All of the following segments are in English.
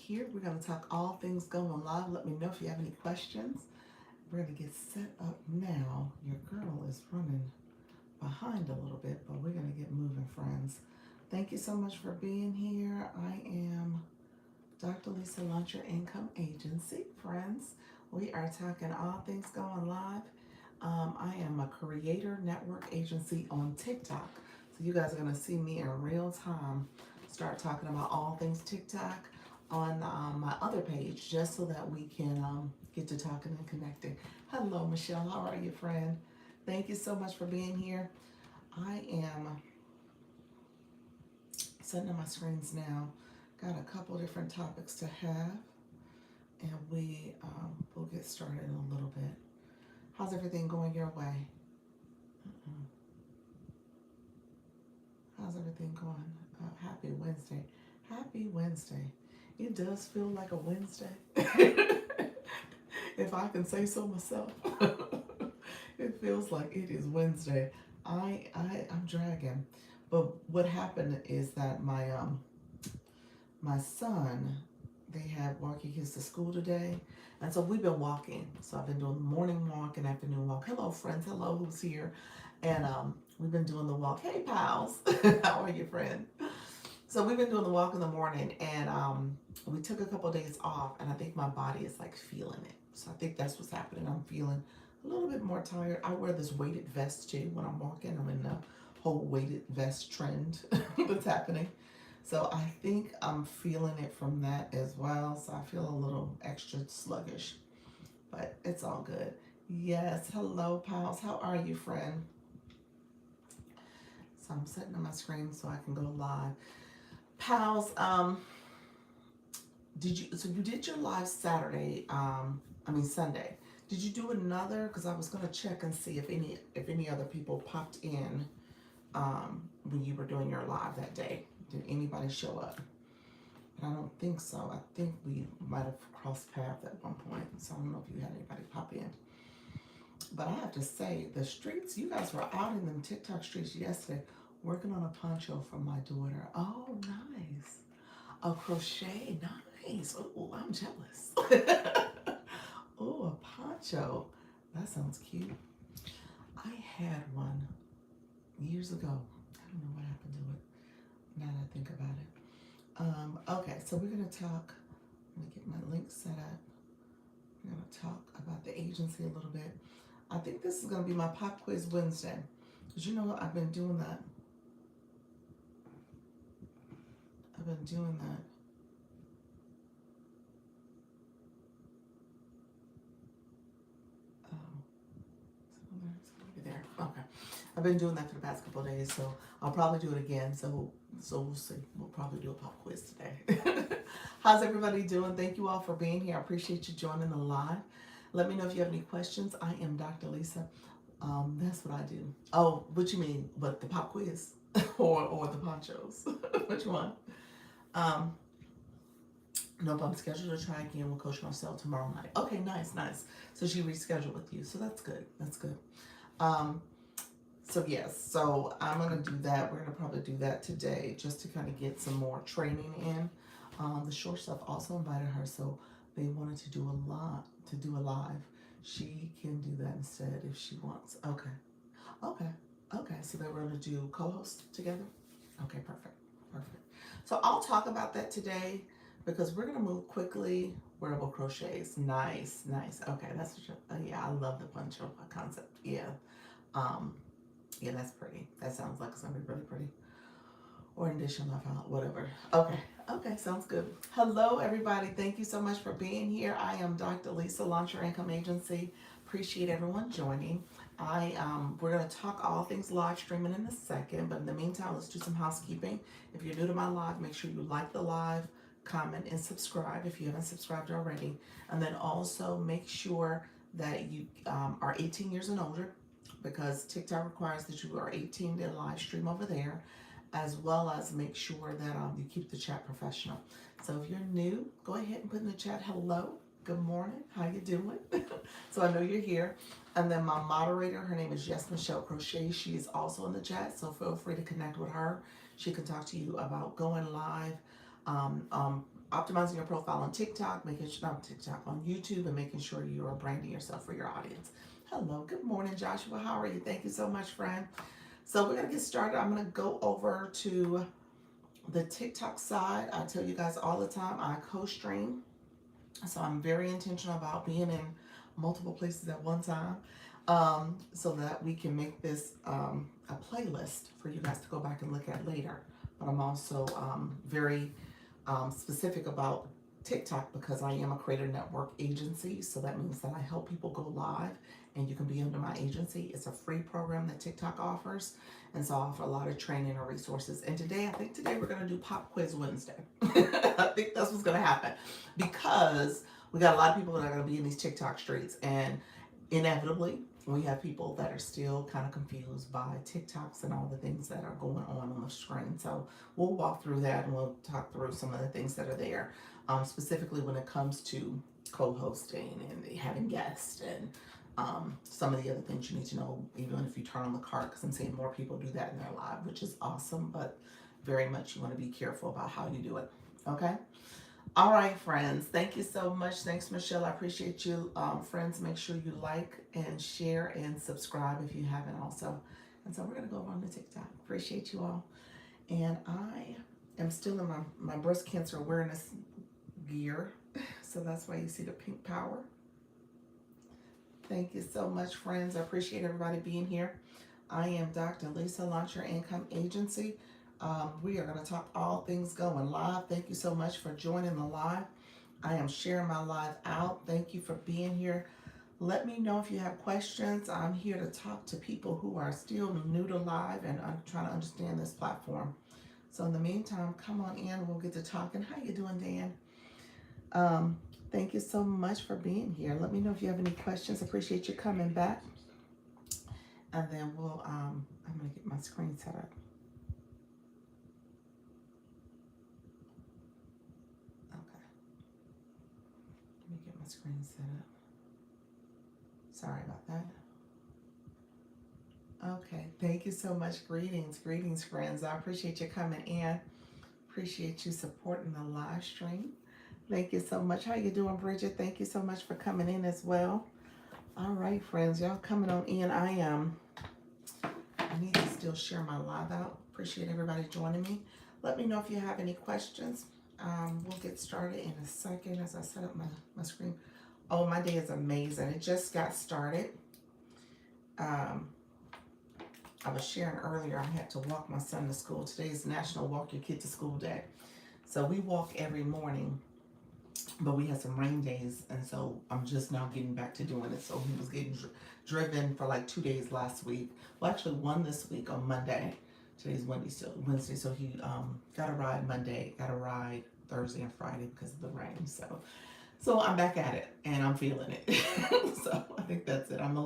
here. We're going to talk all things going live. Let me know if you have any questions. We're going to get set up now. Your girl is running behind a little bit, but we're going to get moving, friends. Thank you so much for being here. I am Dr. Lisa, Launch Your Income Agency, friends. We are talking all things going live. I am a creator network agency on TikTok. So you guys are going to see me in real time start talking about all things TikTok on my other page, just so that we can get to talking and connecting. Hello, Michelle. How are you, friend? Thank you so much for being here. I am setting up my screens now. Got a couple different topics to have, and we will get started in a little bit. How's everything going your way? How's everything going? Happy Wednesday. Happy Wednesday. It does feel like a Wednesday. If I can say so myself. It feels like it is Wednesday. I'm dragging. But what happened is that my son, they had walking kids to school today. And so we've been walking. So I've been doing the morning walk and afternoon walk. Hello, friends. Hello, who's here? And we've been doing the walk. Hey, pals. How are you, friend? So we've been doing the walk in the morning, and we took a couple of days off, and I think my body is like feeling it. So I think that's what's happening. I'm feeling a little bit more tired. I wear this weighted vest too when I'm walking. I'm in the whole weighted vest trend that's happening. So I think I'm feeling it from that as well. So I feel a little extra sluggish, but it's all good. Yes, hello, pals. How are you, friend? So I'm setting up my screen so I can go live. Pals, you did your live Saturday, Sunday. Did you do another? Because I was gonna check and see if any other people popped in when you were doing your live that day. Did anybody show up? But I don't think so. I think we might have crossed paths at one point. So I don't know if you had anybody pop in. But I have to say, the streets, you guys were out in them TikTok streets yesterday working on a poncho for my daughter. Oh, nice. A crochet, nice. Oh, I'm jealous. Oh, a poncho. That sounds cute. I had one years ago. I don't know what happened to it now that I think about it. Okay, so we're going to talk. I'm going to get my link set up. We're going to talk about the agency a little bit. I think this is going to be my pop quiz Wednesday. Because you know, I've been doing that. There. Okay. I've been doing that for the past couple of days, so I'll probably do it again. So we'll see. We'll probably do a pop quiz today. How's everybody doing? Thank you all for being here. I appreciate you joining the live. Let me know if you have any questions. I am Dr. Lisa. That's what I do. Oh, what you mean? What, the pop quiz or the ponchos? Which one? Nope, I'm scheduled to try again with Coach Marcel tomorrow night. Okay, nice. So she rescheduled with you, so that's good. So yes, so I'm gonna do that. We're gonna probably do that today just to kind of get some more training in. The short stuff also invited her, so they wanted to do a live. She can do that instead if she wants. Okay. So they were gonna do co-host together. Okay, perfect. So I'll talk about that today because we're gonna move quickly. Wearable crochets, nice. Okay, that's yeah. I love the poncho concept. Yeah, yeah, that's pretty. That sounds like it's gonna be really pretty. Or addition left out, whatever. Okay, sounds good. Hello, everybody. Thank you so much for being here. I am Dr. Lisa, Launch Your Income Agency. Appreciate everyone joining. We're gonna talk all things live streaming in a second, but in the meantime, let's do some housekeeping. If you're new to my live, make sure you like the live, comment, and subscribe if you haven't subscribed already. And then also make sure that you are 18 years and older, because TikTok requires that you are 18 to live stream over there, as well as make sure that you keep the chat professional. So if you're new, go ahead and put in the chat, hello, good morning, how you doing? So I know you're here. And then my moderator, her name is Yes Michelle Crochet. She is also in the chat, so feel free to connect with her. She can talk to you about going live, optimizing your profile on TikTok, making sure not TikTok on YouTube, and making sure you are branding yourself for your audience. Hello, good morning, Joshua. How are you? Thank you so much, friend. So we're gonna get started. I'm gonna go over to the TikTok side. I tell you guys all the time, I co-stream, so I'm very intentional about being in multiple places at one time, so that we can make this a playlist for you guys to go back and look at later. But I'm also very specific about TikTok because I am a creator network agency. So that means that I help people go live and you can be under my agency. It's a free program that TikTok offers. And so I offer a lot of training and resources. And today, I think today we're going to do Pop Quiz Wednesday. I think that's what's going to happen because we got a lot of people that are going to be in these TikTok streets. And inevitably, we have people that are still kind of confused by TikToks and all the things that are going on the screen. So we'll walk through that and we'll talk through some of the things that are there, specifically when it comes to co-hosting and having guests and some of the other things you need to know, even if you turn on the card, because I'm seeing more people do that in their live, which is awesome, but very much you want to be careful about how you do it. Okay? All right, friends. Thank you so much. Thanks, Michelle. I appreciate you. Friends, make sure you like and share and subscribe if you haven't also. And so we're going to go over on the TikTok. Appreciate you all. And I am still in my breast cancer awareness gear. So that's why you see the pink power. Thank you so much, friends. I appreciate everybody being here. I am Dr. Lisa, Launch Your Income Agency. We are going to talk all things going live. Thank you so much for joining the live. I am sharing my live out. Thank you for being here. Let me know if you have questions. I'm here to talk to people who are still new to live and I'm trying to understand this platform. So in the meantime, come on in. We'll get to talking. How you doing, Dan? Thank you so much for being here. Let me know if you have any questions. Appreciate you coming back. And then I'm going to get my screen set up. Screen set up. Sorry about that. Okay, thank you so much. Greetings, friends. I appreciate you coming in. Appreciate you supporting the live stream. Thank you so much. How you doing, Bridget? Thank you so much for coming in as well. All right, friends, y'all coming on in. I need to still share my live out. Appreciate everybody joining me. Let me know if you have any questions. We'll get started in a second as I set up my screen. Oh, my day is amazing. It just got started. I was sharing earlier, I had to walk my son to school. Today is National Walk Your Kid to School Day. So we walk every morning, but we had some rain days, and so I'm just now getting back to doing it. So he was getting driven for like 2 days last week. Well, actually one this week on Monday. Today's Wednesday, so he got a ride Monday, got a ride Thursday and Friday because of the rain. So I'm back at it and I'm feeling it. So I think that's it. I'm a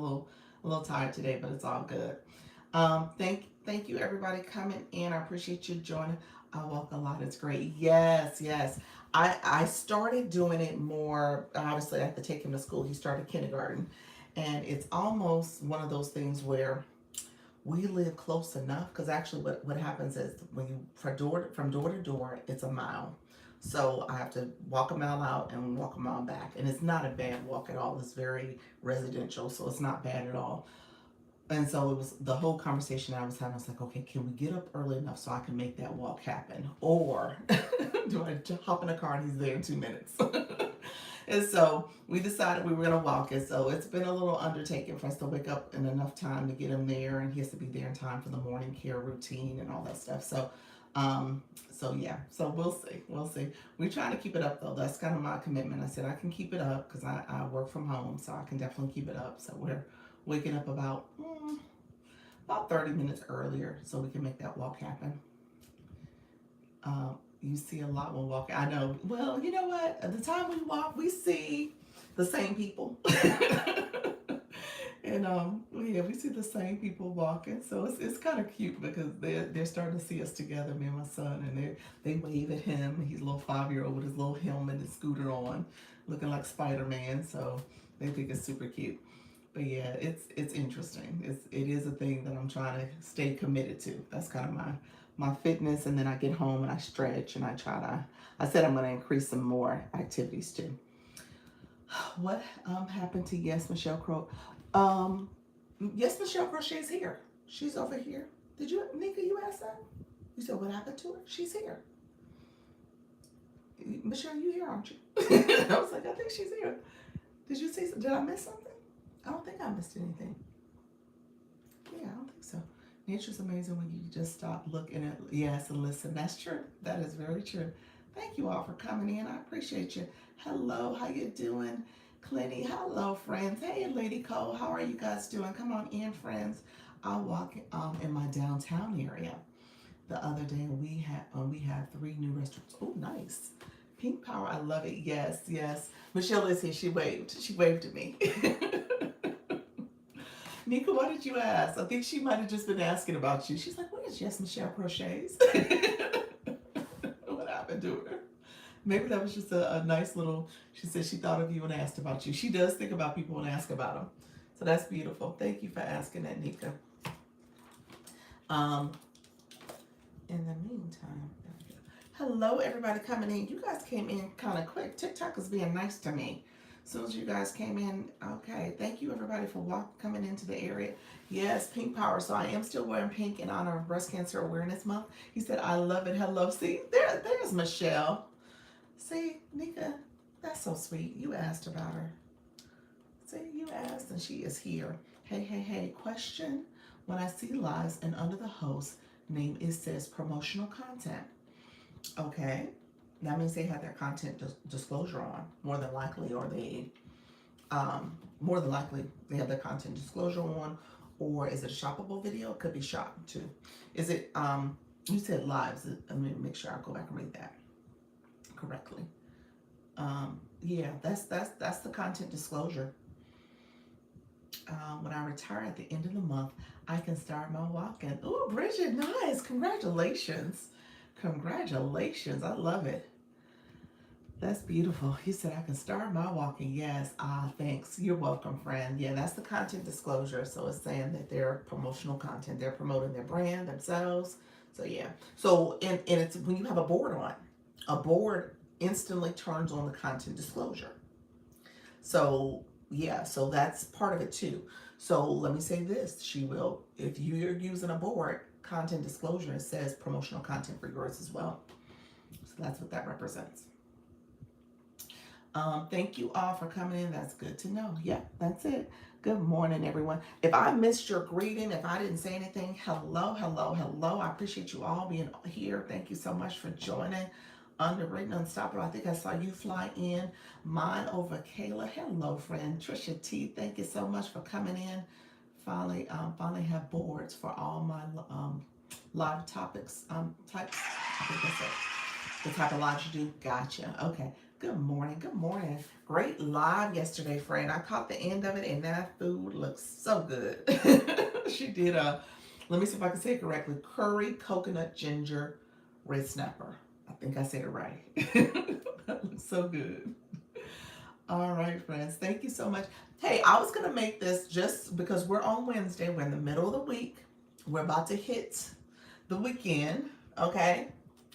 little tired today, but it's all good. Thank you everybody coming in. I appreciate you joining. I walk a lot. It's great. Yes. I started doing it more. Obviously, I have to take him to school. He started kindergarten, and it's almost one of those things where we live close enough, because actually what happens is when you from door to door, it's a mile. So I have to walk a mile out and walk a mile back. And it's not a bad walk at all. It's very residential, so it's not bad at all. And so it was the whole conversation I was having. I was like, okay, can we get up early enough so I can make that walk happen? Or do I hop in a car and he's there in 2 minutes? And so we decided we were going to walk it. So it's been a little undertaking for us to wake up in enough time to get him there. And he has to be there in time for the morning care routine and all that stuff. So yeah, so we'll see. We're trying to keep it up though. That's kind of my commitment. I said I can keep it up because I work from home, so I can definitely keep it up. So we're waking up about 30 minutes earlier so we can make that walk happen. You see a lot when walking. I know. Well, you know what? At the time we walk, we see the same people. And yeah, we see the same people walking, so it's kind of cute because they're starting to see us together, me and my son, and they wave at him. He's a little 5-year-old with his little helmet and scooter on, looking like Spider-Man. So they think it's super cute. But yeah, it's interesting. It is a thing that I'm trying to stay committed to. That's kind of my fitness, and then I get home and I stretch and I said I'm going to increase some more activities too. What happened to Yes Michelle Crow? Um, yes, Michelle Crochet's here. She's over here. Did you, Nika? You asked that? You said what happened to her? She's here. Michelle, you here, aren't you? I was like, I think she's here. Did you see? Did I miss something? I don't think I missed anything. Yeah, I don't think so. Nature's amazing when you just stop, looking at yes, and listen. That's true. That is very true. Thank you all for coming in. I appreciate you. Hello, how you doing? Clinty, hello, friends. Hey, Lady Cole, how are you guys doing? Come on in, friends. I walk in my downtown area the other day, and we have 3 new restaurants. Oh, nice. Pink Power, I love it. Yes, yes. Michelle is here. She waved. She waved at me. Nika, why did you ask? I think she might have just been asking about you. She's like, where is Yes Michelle Crochets? What happened to her? Maybe that was just a nice little, she said she thought of you and asked about you. She does think about people and ask about them. So that's beautiful. Thank you for asking that, Nika. In the meantime, hello, everybody coming in. You guys came in kind of quick. TikTok is being nice to me. As soon as you guys came in, okay. Thank you, everybody, for coming into the area. Yes, Pink Power. So I am still wearing pink in honor of Breast Cancer Awareness Month. He said, I love it. Hello. See, there's Michelle. See, Nika, that's so sweet. You asked about her. See, you asked, and she is here. Hey, hey, hey. Question. When I see lives and under the host name, it says promotional content. Okay. That means they have their content disclosure on, more than likely, or more than likely they have their content disclosure on, or is it a shoppable video? It could be shopped too. Is it, you said lives. Let me make sure I go back and read that correctly. Yeah, that's the content disclosure. When I retire at the end of the month, I can start my walking. Oh, Bridget, nice. Congratulations. Congratulations. I love it. That's beautiful. He said, I can start my walking. Yes. Thanks. You're welcome, friend. Yeah, that's the content disclosure. So it's saying that they're promotional content. They're promoting their brand, themselves. So yeah. So, and it's when you have a board on, a board instantly turns on the content disclosure. So yeah, so that's part of it too. So let me say this. She will, if you're using a board, content disclosure, it says promotional content for yours as well. So that's what that represents. Thank you all for coming in. That's good to know. Yeah, that's it. Good morning, everyone. If I missed your greeting, if I didn't say anything, hello, hello, hello. I appreciate you all being here. Thank you so much for joining. Underrated Unstoppable. I think I saw you fly in. Mine over Kayla. Hello, friend. Trisha T. Thank you so much for coming in. Finally have boards for all my live topics types. I think that's it. The type of lives you do. Gotcha. Okay. Good morning. Good morning. Great live yesterday, friend. I caught the end of it, and that food looks so good. She did let me see if I can say it correctly. Curry coconut ginger red snapper. I think I said it right. That looks so good. All right, friends. Thank you so much. Hey, I was going to make this just because we're on Wednesday. We're in the middle of the week. We're about to hit the weekend. Okay.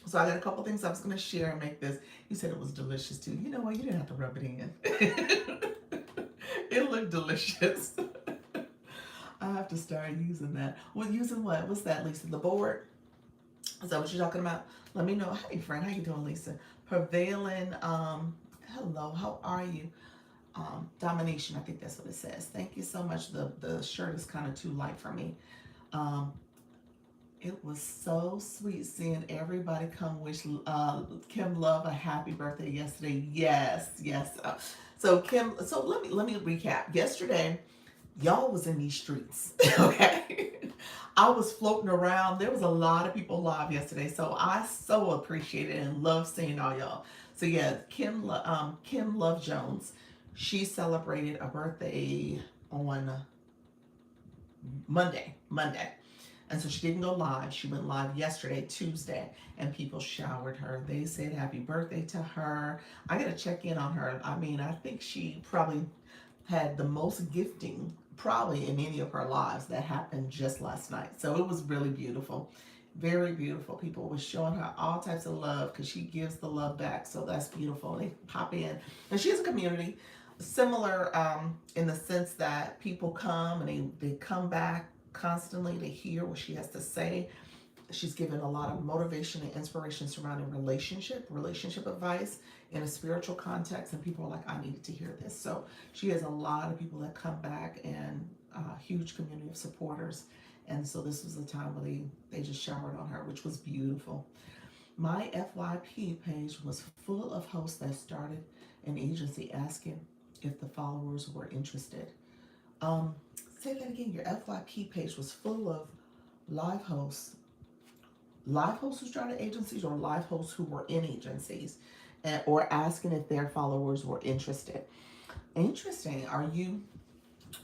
So I got a couple things I was going to share and make this. You said it was delicious too. You know what? You didn't have to rub it in. It looked delicious. I have to start using that. Well, using what? What's that, Lisa? The board? Is that what you're talking about? Let me know. Hey, friend. How you doing, Lisa? Prevailing. Hello. How are you? Domination. I think that's what it says. Thank you so much. The shirt is kind of too light for me. It was so sweet seeing everybody come wish Kim Love a happy birthday yesterday. Yes, yes. So Kim, so let me recap. Yesterday, y'all was in these streets, okay? I was floating around. There was a lot of people live yesterday, so I so appreciate it and love seeing all y'all. So yeah, Kim Love Jones, she celebrated a birthday on Monday. And so she didn't go live. She went live yesterday, Tuesday, and people showered her. They said happy birthday to her. I got to check in on her. I mean, I think she probably had the most gifting probably in any of her lives that happened just last night. So it was really beautiful. Very beautiful. People was showing her all types of love because she gives the love back. So that's beautiful. They pop in, and she has a community similar in the sense that people come and they come back constantly to hear what she has to say. She's given a lot of motivation and inspiration surrounding relationship advice in a spiritual context, and people are like, I needed to hear this. So she has a lot of people that come back, and a huge community of supporters. And so this was a time where they just showered on her, which was beautiful. My FYP page was full of hosts that started an agency asking if the followers were interested. Um, Say that again. Your FYP page was full of live hosts, live hosts who started agencies, or live hosts who were in agencies, or asking if their followers were interested. Interesting. Are you?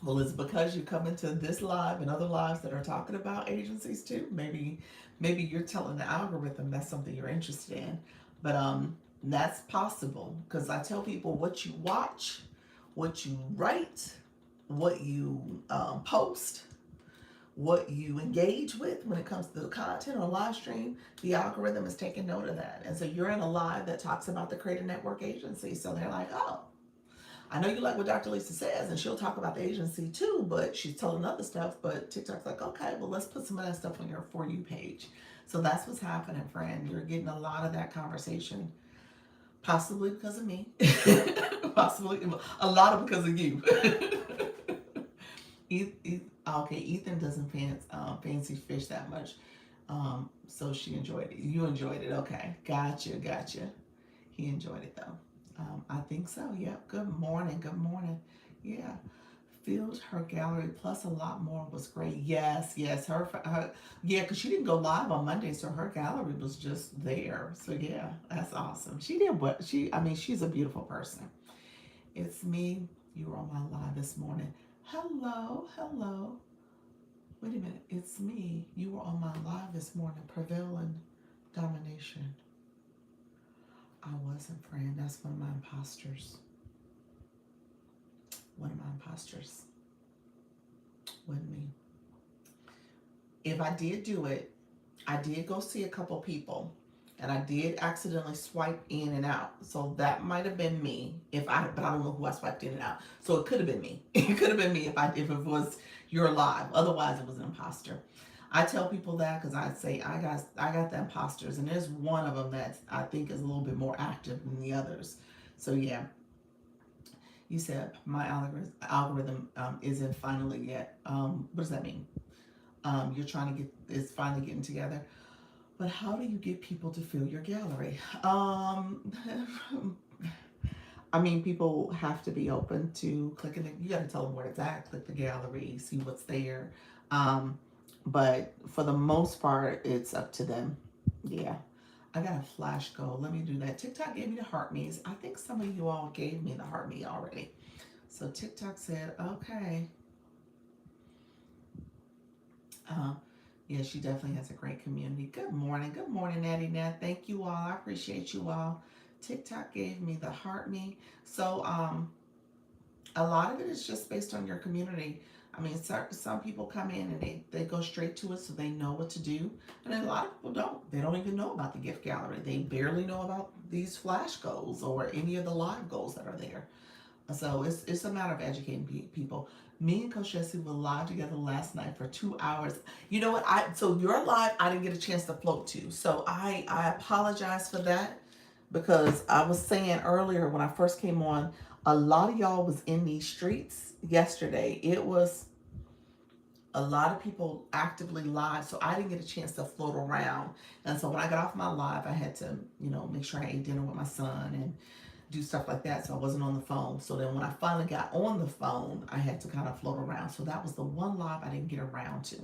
Well, it's because you come into this live and other lives that are talking about agencies too. Maybe you're telling the algorithm that's something you're interested in, but that's possible because I tell people what you watch, what you write, what you post, what you engage with when it comes to the content or live stream, the algorithm is taking note of that. And so you're in a live that talks about the Creator Network agency. So they're like, oh, I know you like what Dr. Lisa says, and she'll talk about the agency too, but she's telling other stuff. But TikTok's like, okay, well, let's put some of that stuff on your For You page. So that's what's happening, friend. You're getting a lot of that conversation, possibly because of me, possibly a lot of because of you. Okay, Ethan doesn't fancy fish that much. So she enjoyed it. You enjoyed it. Okay, gotcha. He enjoyed it though. I think so. Yep. Good morning. Good morning. Yeah. Filled her gallery plus a lot more was great. Yes. Her yeah, because she didn't go live on Monday, so her gallery was just there. So yeah, that's awesome. She did what she. I mean, she's a beautiful person. It's me. You were on my live this morning. Hello. Wait a minute. It's me. You were on my live this morning. Prevailing domination. I wasn't, friend. That's one of my imposters. One of my imposters. Wasn't me. If I did do it, I did go see a couple people, and I did accidentally swipe in and out. So that might have been me. But I don't know who I swiped in and out. So it could have been me. It could have been me if it was your live. Otherwise, it was an imposter. I tell people that because I say I got the imposters, and there's one of them that I think is a little bit more active than the others. So yeah, you said my algorithm isn't finally yet. What does that mean? You're trying to get it's finally getting together. But how do you get people to fill your gallery? I mean, people have to be open to clicking it. You got to tell them where it's at, click the gallery, see what's there. Um, but for the most part, it's up to them. Yeah. I got a flash goal. Let me do that. TikTok gave me the heart me's. I think some of you all gave me the heart me already. So TikTok said, okay. Yeah, she definitely has a great community. Good morning, Natty Nat. Thank you all. I appreciate you all. TikTok gave me the heart me. So a lot of it is just based on your community. I mean, some people come in and they go straight to it so they know what to do. And then a lot of people don't. They don't even know about the gift gallery. They barely know about these flash goals or any of the live goals that are there. So it's a matter of educating people. Me and Coach Jessie were live together last night for 2 hours. You know what? So your live I didn't get a chance to float to. So I apologize for that because I was saying earlier when I first came on, a lot of y'all was in these streets yesterday. It was a lot of people actively live, so I didn't get a chance to float around. And so when I got off my live, I had to, make sure I ate dinner with my son and do stuff like that, so I wasn't on the phone. So then when I finally got on the phone, I had to kind of float around. So that was the one live I didn't get around to.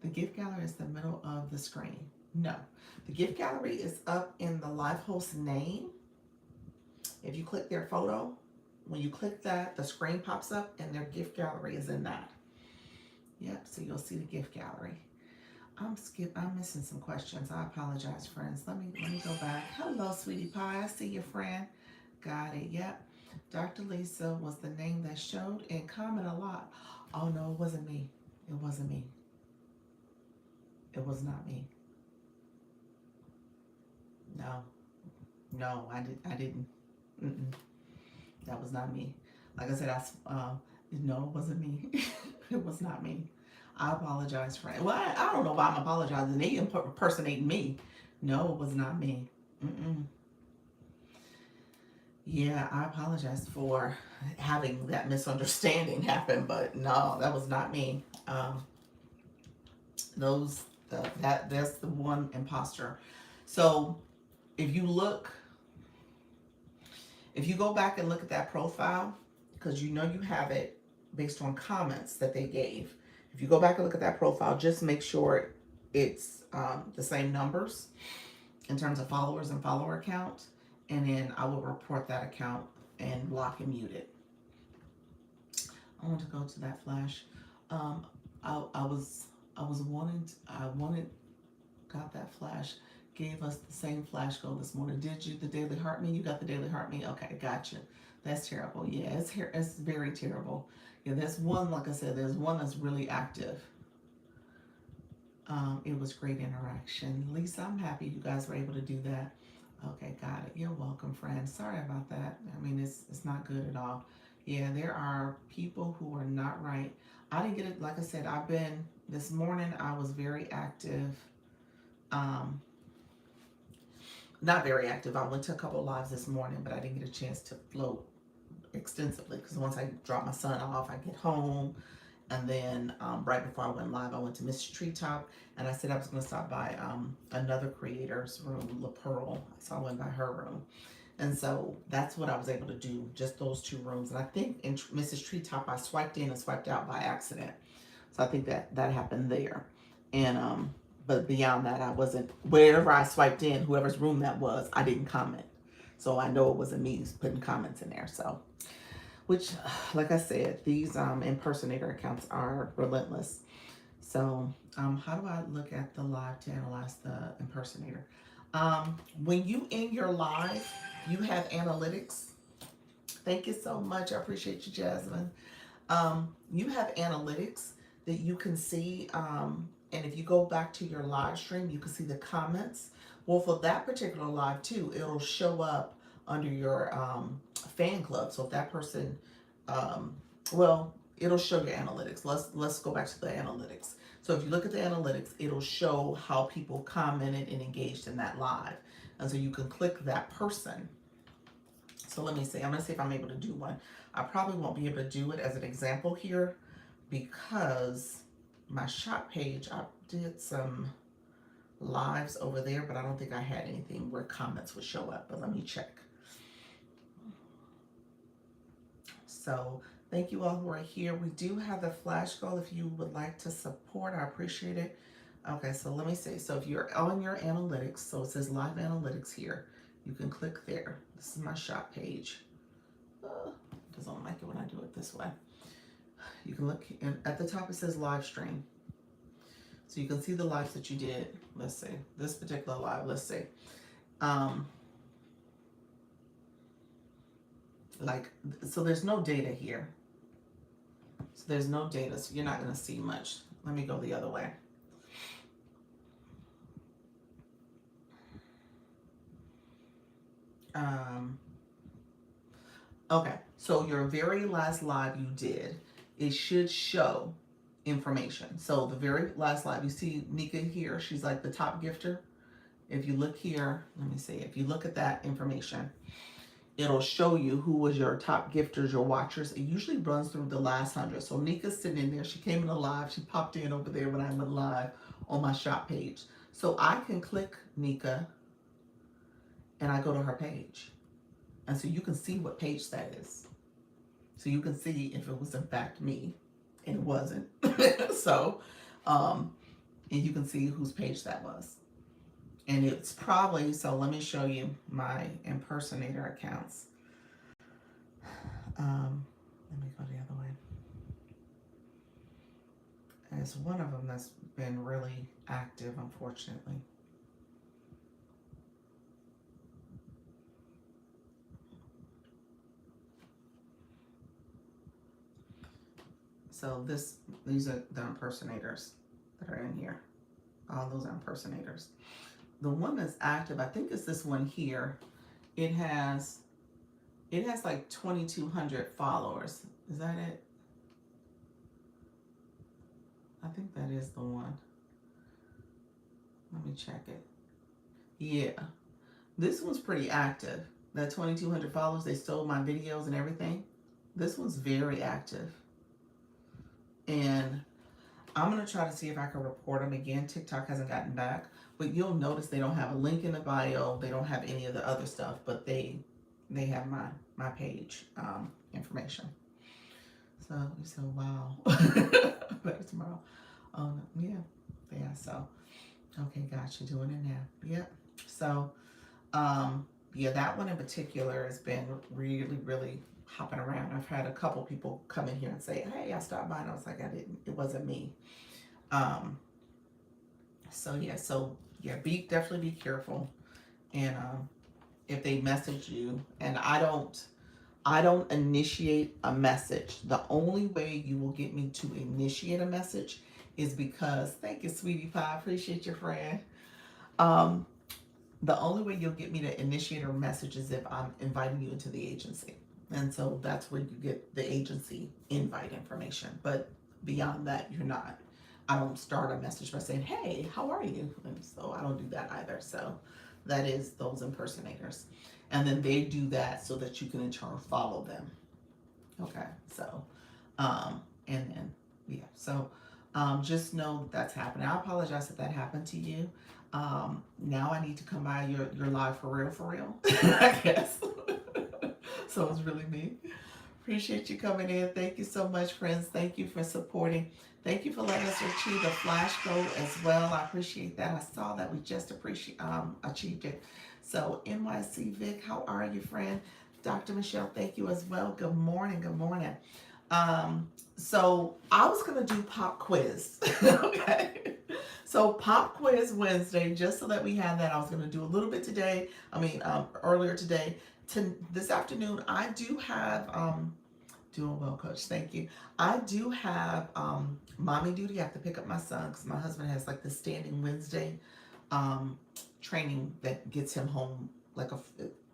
The gift gallery is the middle of the screen. No, the gift gallery is up in the live host name. If you click their photo, when you click that, the screen pops up and their gift gallery is in that. Yep, so you'll see the gift gallery. I'm missing some questions. I apologize, friends. Let me go back. Hello, sweetie pie. I see your friend. Got it. Yep. Dr. Lisa was the name that showed and comment a lot. Oh no, it wasn't me. It wasn't me. It was not me. No, no, I didn't. Mm-mm. That was not me. Like I said, no, it wasn't me. It was not me. I apologize for it. Well, I don't know why I'm apologizing. They impersonating me. No, it was not me. Mm-mm. Yeah, I apologize for having that misunderstanding happen, but no, that was not me. Those that's the one imposter. So if you look, if you go back and look at that profile, because you know you have it based on comments that they gave. If you go back and look at that profile, just make sure it's the same numbers in terms of followers and follower count, and then I will report that account and block and mute it. I want to go to that flash. Um, I was I wanted got that flash. Gave us the same flash goal this morning. Did you? The Daily Heart Me? You got the Daily Heart Me? Okay, gotcha. That's terrible. Yeah, it's here. It's very terrible. Yeah, there's one. Like I said, there's one that's really active. It was great interaction. Lisa, I'm happy you guys were able to do that. Okay, got it. You're welcome, friend. Sorry about that. I mean, it's not good at all. Yeah, there are people who are not right. I didn't get it. Like I said, I've been this morning. I was very active. Um, Not very active. I went to a couple of lives this morning, but I didn't get a chance to float extensively because once I drop my son off, I get home. And then right before I went live, I went to Mrs. Treetop, and I said I was going to stop by another creator's room, La Pearl. So I went by her room. And so that's what I was able to do, just those two rooms. And I think in Mrs. Treetop, I swiped in and swiped out by accident. So I think that happened there. And but beyond that, I wasn't, wherever I swiped in, whoever's room that was, I didn't comment. So I know it wasn't me putting comments in there. So, which, like I said, these impersonator accounts are relentless. So how do I look at the live to analyze the impersonator? When you in your live, you have analytics. Thank you so much. I appreciate you, Jasmine. You have analytics that you can see. And if you go back to your live stream, you can see the comments. Well, for that particular live too, it'll show up under your fan club. So if that person, um, well, it'll show your analytics. Let's go back to the analytics. So if you look at the analytics, it'll show how people commented and engaged in that live. And so you can click that person. So let me see. I'm going to see if I'm able to do one. I probably won't be able to do it as an example here because my shop page, I did some lives over there, but I don't think I had anything where comments would show up. But let me check. So thank you all who are here. We do have the flash goal. If you would like to support, I appreciate it. Okay, so let me see. So if you're on your analytics, so it says live analytics here, you can click there. This is my shop page. Doesn't like it when I do it this way. You can look, and at the top it says live stream. So you can see the lives that you did. Let's see, this particular live, let's see. So there's no data here. So there's no data, so you're not gonna see much. Let me go the other way. Okay, so your very last live you did, it should show information. So the very last live, you see Nika here, she's like the top gifter. If you look here, let me see, if you look at that information, it'll show you who was your top gifters, your watchers. It usually runs through the last 100. So Nika's sitting in there, she came in live, she popped in over there when I went live on my shop page. So I can click Nika and I go to her page. And so you can see what page that is. So you can see if it was in fact me, and it wasn't. So, and you can see whose page that was. And it's probably, so let me show you my impersonator accounts. Let me go the other way. And it's one of them that's been really active, unfortunately. So these are the impersonators that are in here. All those are impersonators. the one that's active, I think it's this one here. It has like 2,200 followers. Is that it? I think that is the one. Let me check it. Yeah, this one's pretty active. That 2,200 followers, they stole my videos and everything. This one's very active. And I'm going to try to see if I can report them again. TikTok hasn't gotten back. But you'll notice they don't have a link in the bio. They don't have any of the other stuff. But they have my page information. So you said, wow. Better tomorrow. Oh, no. Yeah. Yeah, so. Okay, gotcha. Doing it now. Yep. So, yeah, that one in particular has been really, really hopping around. I've had a couple people come in here and say, hey, I stopped by, and I was like, it wasn't me. So yeah, definitely be careful. And if they message you, and I don't initiate a message. The only way you will get me to initiate a message is because, thank you, sweetie pie, appreciate your friend. The only way you'll get me to initiate a message is if I'm inviting you into the agency. And so that's where you get the agency invite information. But beyond that, you're not. I don't start a message by saying, hey, how are you? And so I don't do that either. So that is those impersonators. And then they do that so that you can in turn follow them. Okay, so, and then, yeah, so just know that's happening. I apologize if that happened to you. Now I need to come by your live for real, I guess. So it's really me. Appreciate you coming in. Thank you so much, friends. Thank you for supporting. Thank you for letting us achieve the flash goal as well. I appreciate that. I saw that we just achieved it. So NYC Vic, how are you, friend? Dr. Michelle, thank you as well. Good morning. Good morning. So I was going to do pop quiz. Okay. So pop quiz Wednesday, just so that we have that. I was going to do a little bit today. Earlier today. This afternoon, I do have, doing well, coach. Thank you. I do have mommy duty. I have to pick up my son because my husband has like the standing Wednesday training that gets him home like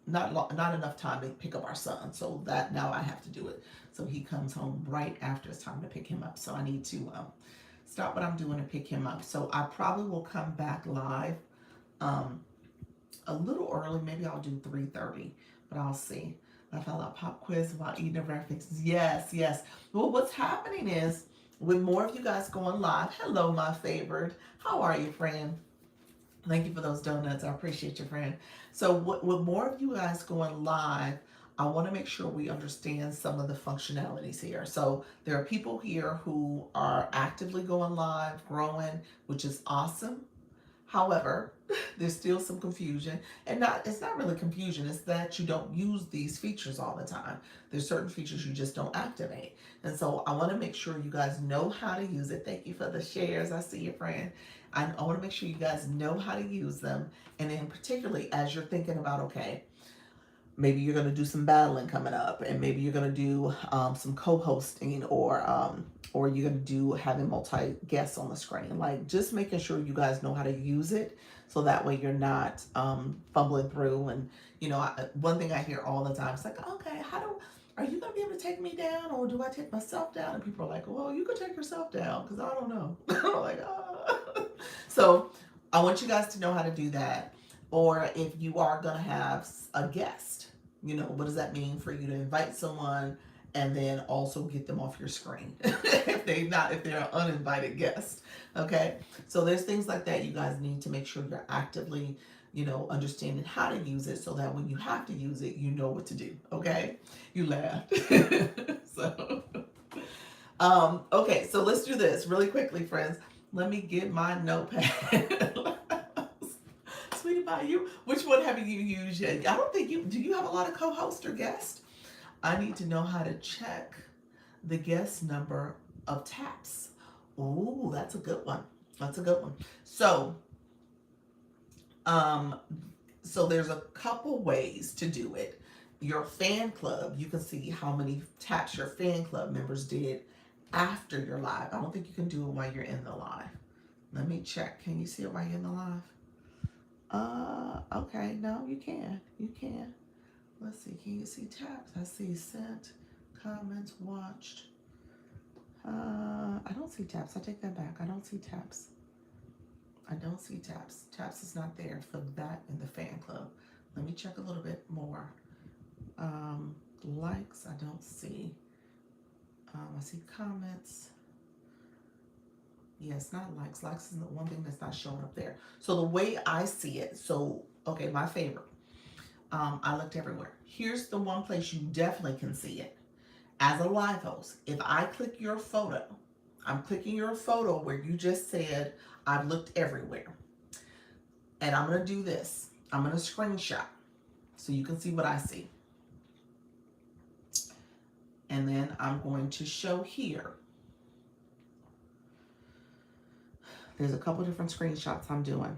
not enough time to pick up our son. So that now I have to do it. So he comes home right after it's time to pick him up. So I need to stop what I'm doing and pick him up. So I probably will come back live a little early. Maybe I'll do 3:30, but I'll see. I felt like pop quiz about eating a breakfast. Yes. Well, what's happening is with more of you guys going live. Hello, my favored. How are you, friend? Thank you for those donuts. I appreciate you, friend. So with more of you guys going live, I want to make sure we understand some of the functionalities here. So there are people here who are actively going live, growing, which is awesome. However, there's still some confusion, and it's not really confusion, it's that you don't use these features all the time. There's certain features you just don't activate. And so I want to make sure you guys know how to use it. Thank you for the shares. I see you, friend. I want to make sure you guys know how to use them. And then particularly as you're thinking about, okay, maybe you're going to do some battling coming up, and maybe you're going to do some co-hosting, or you're going to do having multi guests on the screen. Like just making sure you guys know how to use it, so that way you're not fumbling through. And one thing I hear all the time is like, okay, are you going to be able to take me down, or do I take myself down? And people are like, well, you could take yourself down because I don't know. I'm like, So I want you guys to know how to do that. Or if you are going to have a guest, what does that mean for you to invite someone and then also get them off your screen if they're an uninvited guest. Okay. So there's things like that you guys need to make sure you're actively, understanding how to use it, so that when you have to use it, you know what to do. Okay. You laughed. So, okay. So let's do this really quickly, friends. Let me get my notepad. Sweetie pie, which one have you used yet? I don't think do you have a lot of co-hosts or guests? I need to know how to check the guest number of taps. Ooh, that's a good one. So, so there's a couple ways to do it. Your fan club, you can see how many taps your fan club members did after your live. I don't think you can do it while you're in the live. Let me check. Can you see it while you're in the live? Okay, no, you can. You can. Let's see, can you see taps? I see sent, comments, watched. I don't see taps. I take that back. I don't see taps. I don't see taps. Taps is not there for that in the fan club. Let me check a little bit more. Likes, I don't see. I see comments. Yes, not likes. Likes is the one thing that's not showing up there. So the way I see it, so, okay, my favorite. I looked everywhere. Here's the one place you definitely can see it. As a live host, if I click your photo, I'm clicking your photo where you just said, I've looked everywhere. And I'm going to do this. I'm going to screenshot so you can see what I see. And then I'm going to show here. There's a couple different screenshots I'm doing.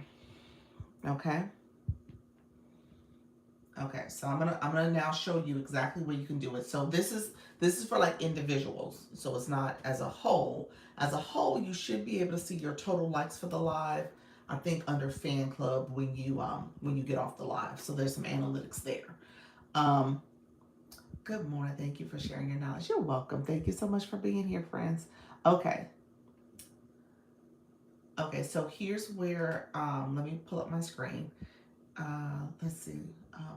Okay. Okay, so I'm gonna now show you exactly where you can do it. So this is for like individuals. So it's not as a whole. As a whole, you should be able to see your total likes for the live. I think under fan club when you get off the live. So there's some analytics there. Good morning. Thank you for sharing your knowledge. You're welcome. Thank you so much for being here, friends. Okay. Okay, so here's where let me pull up my screen. Let's see.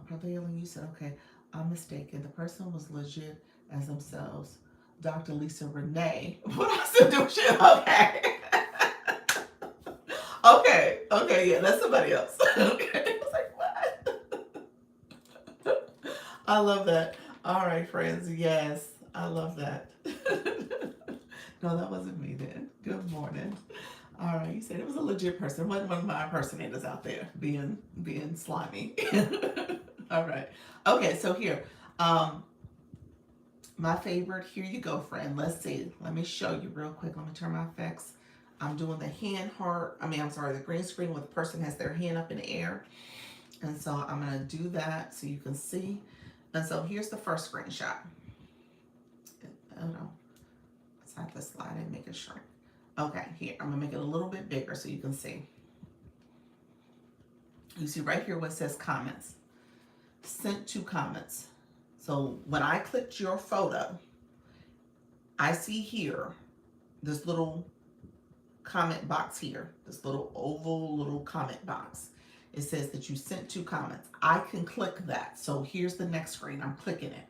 Brother Ellen, you said, okay, I'm mistaken. The person was legit as themselves. Dr. Lisa Renee. What else to do shit? Okay. Okay, yeah, that's somebody else. Okay. I was like, what? I love that. All right, friends. Yes, I love that. No, that wasn't me then. Good morning. All right, you said it was a legit person. It wasn't one of my impersonators out there being slimy. All right. Okay, so here, my favorite. Here you go, friend. Let's see. Let me show you real quick. Let me turn my effects. I'm doing the hand heart. I'm sorry, the green screen where the person has their hand up in the air. And so I'm gonna do that so you can see. And so here's the first screenshot. Oh no, it's not the slide. I didn't make it shrink. Okay, here, I'm gonna make it a little bit bigger so you can see. You see right here what says comments. Sent to comments. So when I clicked your photo, I see here this little comment box here, this little oval little comment box. It says that you sent 2 comments. I can click that. So here's the next screen. I'm clicking it.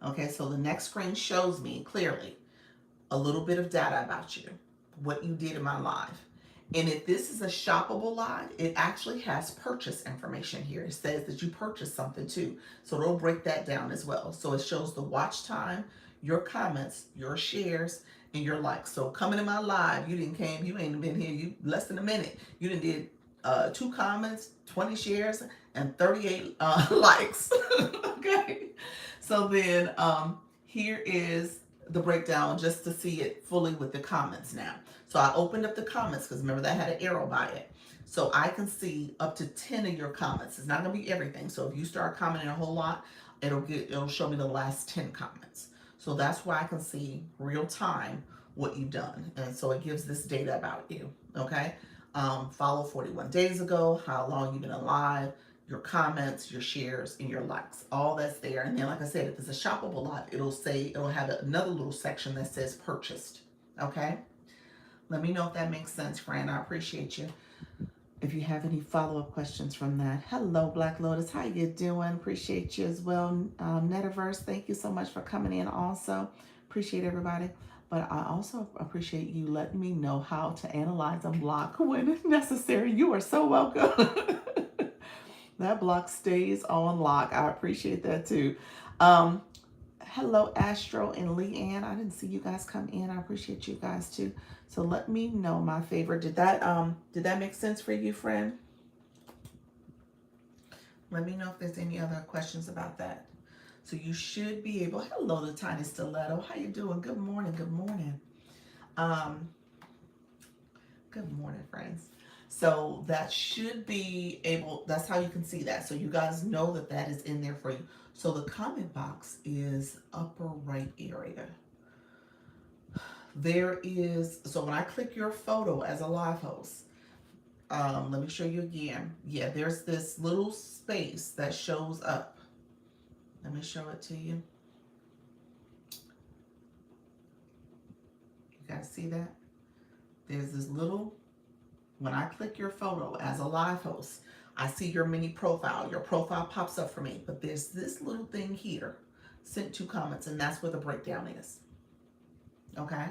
Okay, so the next screen shows me clearly a little bit of data about you, what you did in my live. And if this is a shoppable live, it actually has purchase information here. It says that you purchased something too. So it'll break that down as well. So it shows the watch time, your comments, your shares, and your likes. So coming in my live, you ain't been here, you less than a minute. You done did 2 comments, 20 shares, and 38 likes. Okay. So then here is the breakdown just to see it fully with the comments now. So I opened up the comments because remember that had an arrow by it. So I can see up to 10 of your comments. It's not going to be everything. So if you start commenting a whole lot, it'll show me the last 10 comments. So that's why I can see real time what you've done. And so it gives this data about you. Okay. Follow 41 days ago, how long you've been alive, your comments, your shares, and your likes. All that's there. And then, like I said, if it's a shoppable live, it'll have another little section that says purchased. Okay? Let me know if that makes sense, friend. I appreciate you. If you have any follow-up questions from that. Hello, Black Lotus. How you doing? Appreciate you as well. Netaverse, thank you so much for coming in also. Appreciate everybody. But I also appreciate you letting me know how to analyze a block when necessary. You are so welcome. That block stays on lock. I appreciate that too. Hello, Astro and Leanne. I didn't see you guys come in. I appreciate you guys too. So let me know, my favorite. Did that make sense for you, friend? Let me know if there's any other questions about that. So you should be able. Hello, the tiny stiletto. How you doing? Good morning. Good morning. Good morning, friends. So that should be able. That's how you can see that. So you guys know that that is in there for you. So the comment box is upper right area. There is. So when I click your photo as a live host, let me show you again. Yeah, there's this little space that shows up. Let me show it to you. You guys see that? There's this little, when I click your photo as a live host, I see your mini profile. Your profile pops up for me, but there's this little thing here, sent to comments, and that's where the breakdown is. Okay?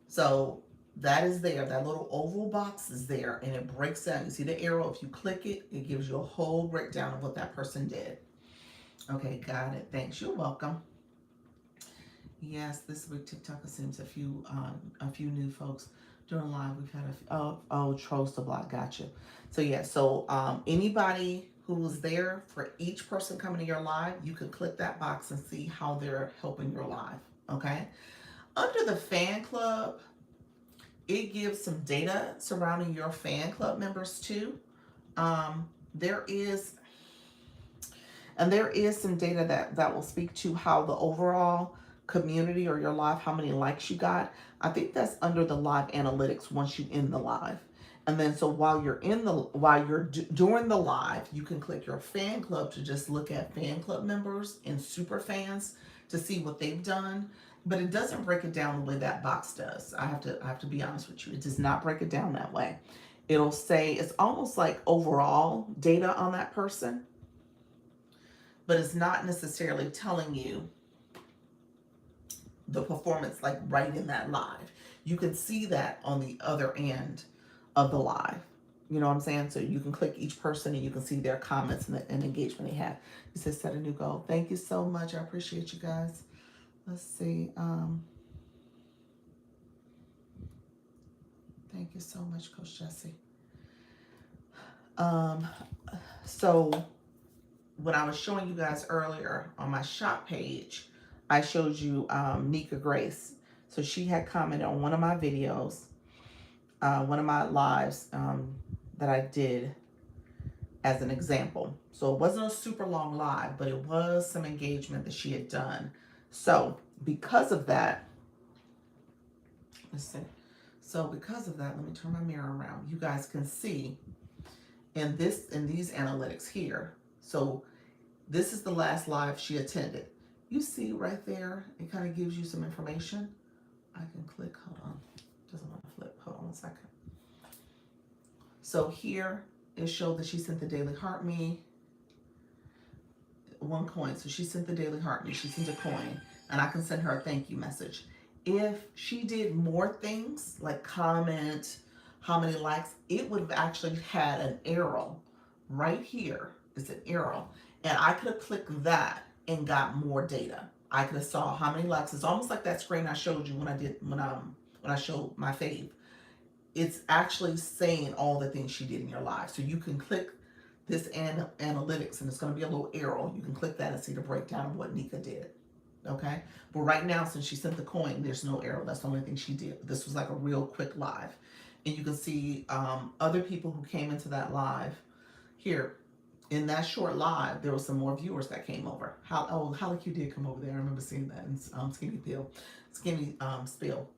So that is there. That little oval box is there, and it breaks down. You see the arrow? If you click it, it gives you a whole breakdown of what that person did. Okay, got it. Thanks. You're welcome. Yes, this week TikTok seems a few new folks during live. We've had trolls to block. Gotcha. So yeah, so anybody who was there for each person coming to your live, you can click that box and see how they're helping your live. Okay. Under the fan club, it gives some data surrounding your fan club members too. There is some data that will speak to how the overall community or your live, how many likes you got. I think that's under the live analytics once you end the live. And then so while you're during the live, you can click your fan club to just look at fan club members and super fans to see what they've done. But it doesn't break it down the way that box does. I have to be honest with you. It does not break it down that way. It'll say it's almost like overall data on that person, but it's not necessarily telling you the performance like right in that live. You can see that on the other end of the live. You know what I'm saying? So you can click each person and you can see their comments and engagement they have. It says set a new goal. Thank you so much. I appreciate you guys. Let's see. Thank you so much, Coach Jesse. So when I was showing you guys earlier on my shop page, I showed you Nika Grace. So she had commented on one of my videos, one of my lives that I did as an example. So it wasn't a super long live, but it was some engagement that she had done. So because of that, let's see. So because of that, let me turn my mirror around. You guys can see in these analytics here. So this is the last live she attended. You see right there, it kind of gives you some information. I can click, hold on. Doesn't want to flip, hold on 1 second. So here it showed that she sent the Daily Heart Me 1 coin. So she sent the Daily Heart Me, she sent a coin, and I can send her a thank you message. If she did more things like comment, how many likes, it would have actually had an arrow right here. It's an arrow. And I could have clicked that and got more data. I could have saw how many likes. It's almost like that screen I showed you when I showed my fave. It's actually saying all the things she did in your life. So you can click this analytics and it's going to be a little arrow. You can click that and see the breakdown of what Nika did. Okay. But right now, since she sent the coin, there's no arrow. That's the only thing she did. This was like a real quick live. And you can see other people who came into that live here. In that short live, there was some more viewers that came over. Holly Q did come over there. I remember seeing that in Skinny Spill.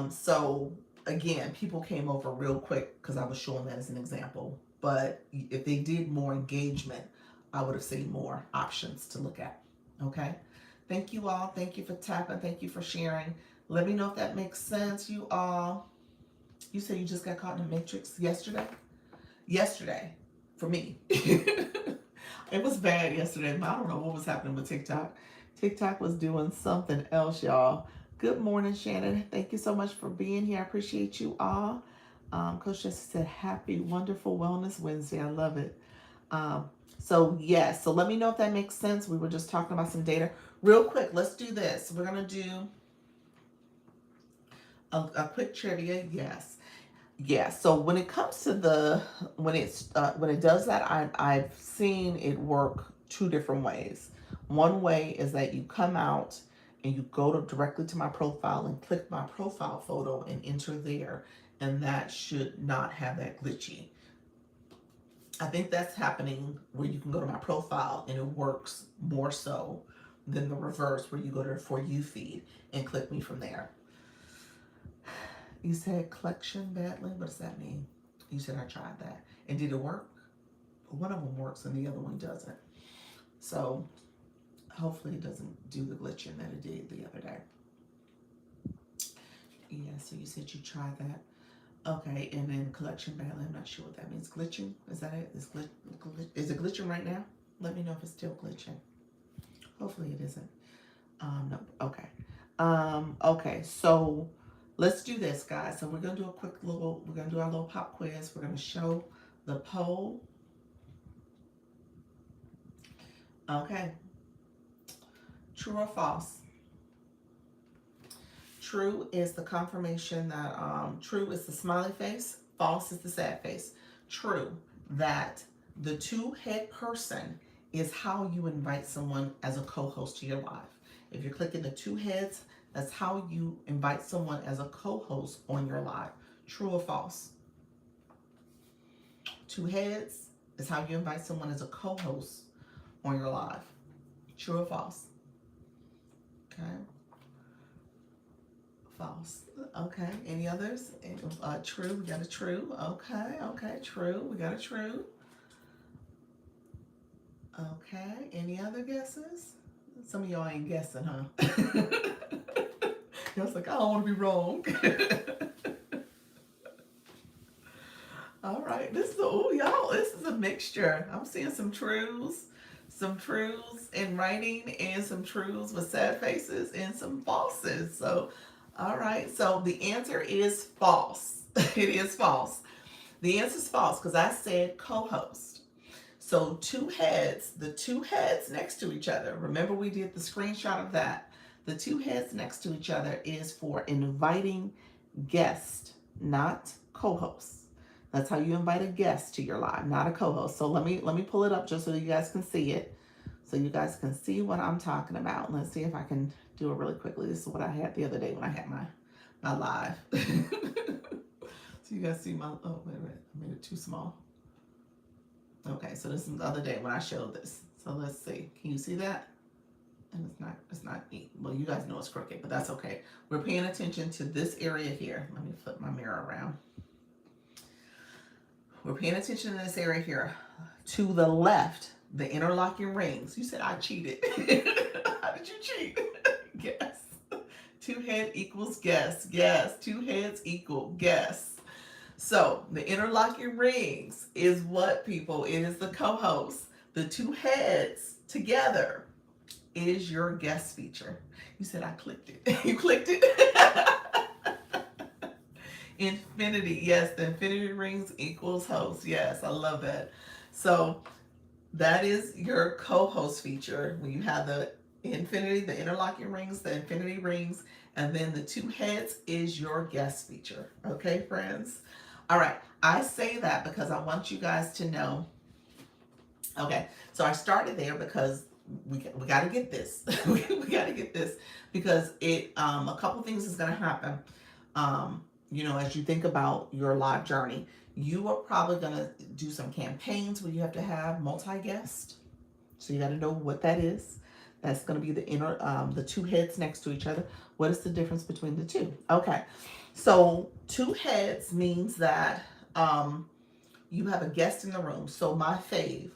So again, people came over real quick because I was showing that as an example. But if they did more engagement, I would have seen more options to look at. Okay. Thank you all. Thank you for tapping. Thank you for sharing. Let me know if that makes sense, you all. You said you just got caught in the Matrix yesterday? Yesterday. For me. It was bad yesterday. I don't know what was happening with TikTok. TikTok was doing something else, y'all. Good morning, Shannon. Thank you so much for being here. I appreciate you all. Coach Jesse said, happy, wonderful Wellness Wednesday. I love it. So yes, so let me know if that makes sense. We were just talking about some data. Real quick, let's do this. We're going to do a quick trivia. Yes. Yeah, so when it comes to when it does that, I've seen it work 2 different ways. One way is that you come out and you go directly to my profile and click my profile photo and enter there, and that should not have that glitchy. I think that's happening where you can go to my profile and it works more so than the reverse where you go to the For You feed and click me from there. You said collection badly? What does that mean? You said I tried that. And did it work? One of them works and the other one doesn't. So hopefully it doesn't do the glitching that it did the other day. Yeah, so you said you tried that. Okay, and then collection badly. I'm not sure what that means. Glitching? Is that it? Is it glitching right now? Let me know if it's still glitching. Hopefully it isn't. No. Okay. Okay, so let's do this, guys. So we're gonna do a quick little, we're gonna do our little pop quiz. We're gonna show the poll. Okay. True or false? True is the confirmation that true is the smiley face, false is the sad face. True that the two-head person is how you invite someone as a co-host to your live. If you're clicking the two heads, that's how you invite someone as a co-host on your live. True or false? Two heads is how you invite someone as a co-host on your live. True or false? Okay. False. Okay. Any others? True. We got a true. Okay. Okay. True. We got a true. Okay. Any other guesses? Some of y'all ain't guessing, huh? Y'all's like, I don't want to be wrong. All right. Y'all, this is a mixture. I'm seeing some truths in writing, and some truths with sad faces, and some falses. So, all right. So the answer is false. It is false. The answer is false because I said co-host. So two heads, the two heads next to each other. Remember we did the screenshot of that. The two heads next to each other is for inviting guests, not co-hosts. That's how you invite a guest to your live, not a co-host. So let me pull it up just so you guys can see it. So you guys can see what I'm talking about. Let's see if I can do it really quickly. This is what I had the other day when I had my live. So you guys see my, oh, wait a minute, I made it too small. Okay, so this is the other day when I showed this. So let's see, can you see that? And it's not neat. Well, you guys know it's crooked, but that's okay. We're paying attention to this area here. Let me flip my mirror around. We're paying attention to this area here. To the left, the interlocking rings. You said I cheated. How did you cheat? Guess. Two head equals guess. Yes. Two heads equal guess. So the interlocking rings is what, people? It is the co-host. The two heads together is your guest feature. You said I clicked it. You clicked it? Infinity. Yes, the infinity rings equals host. Yes, I love that. So that is your co-host feature. When you have the infinity, the interlocking rings, the infinity rings, and then the two heads is your guest feature. Okay, friends? All right. I say that because I want you guys to know. Okay, so I started there because we got to get this. we got to get this because a couple things is going to happen. You know, as you think about your live journey, you are probably going to do some campaigns where you have to have multi-guest. So you got to know what that is. That's going to be the two heads next to each other. What is the difference between the two? Okay, so two heads means that you have a guest in the room. So my fave,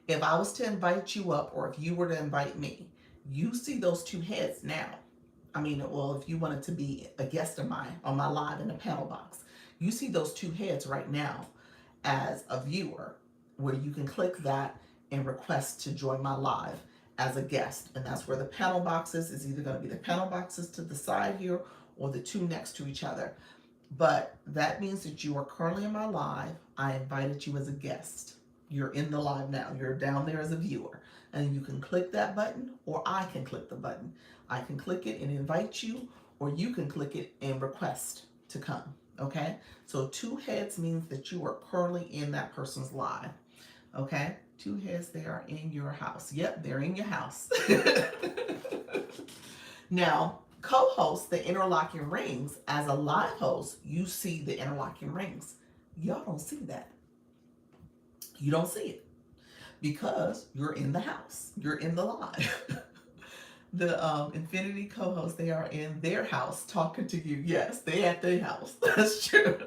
if I was to invite you up, or if you were to invite me, you see those two heads now. I mean, well, if you wanted to be a guest of mine on my live in the panel box, you see those two heads right now as a viewer, where you can click that and request to join my live as a guest. And that's where the panel boxes is either going to be the panel boxes to the side here or the two next to each other. But that means that you are currently in my live. I invited you as a guest. You're in the live now. You're down there as a viewer. And you can click that button, or I can click the button. I can click it and invite you, or you can click it and request to come. Okay? So two heads means that you are currently in that person's live. Okay? Two heads, they are in your house. Yep, they're in your house. Now, co-host the interlocking rings. As a live host, you see the interlocking rings. Y'all don't see that. You don't see it because you're in the house. You're in the live. The Infinity co-hosts, they are in their house talking to you. Yes, they at their house. That's true.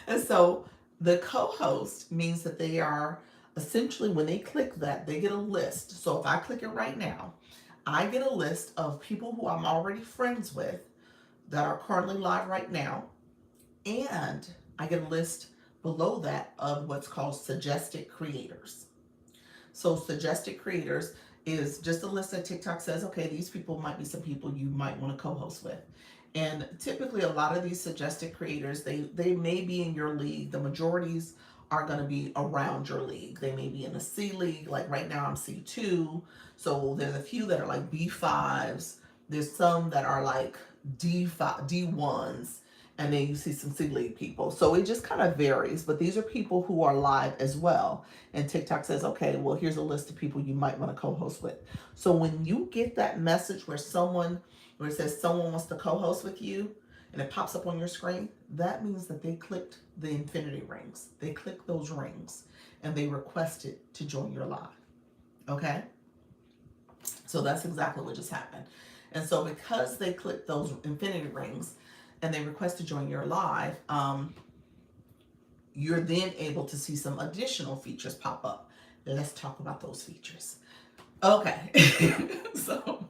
And so The co-host means that they are essentially, when they click that, they get a list. So if I click it right now, I get a list of people who I'm already friends with that are currently live right now. And I get a list below that of what's called suggested creators. So suggested creators is just a list that TikTok says, okay, these people might be some people you might want to co-host with. And typically a lot of these suggested creators, they may be in your league. The majorities are going to be around your league. They may be in the C league. Like right now I'm C2. So there's a few that are like B5s. There's some that are like D5, D1s, and then you see some C League people. So it just kind of varies, but these are people who are live as well. And TikTok says, okay, well, here's a list of people you might want to co-host with. So when you get that message where it says someone wants to co-host with you, and it pops up on your screen, that means that they clicked the infinity rings. They clicked those rings and they requested to join your live. Okay? So that's exactly what just happened. And so because they clicked those infinity rings and they request to join your live, you're then able to see some additional features pop up. Let's talk about those features. Okay. So,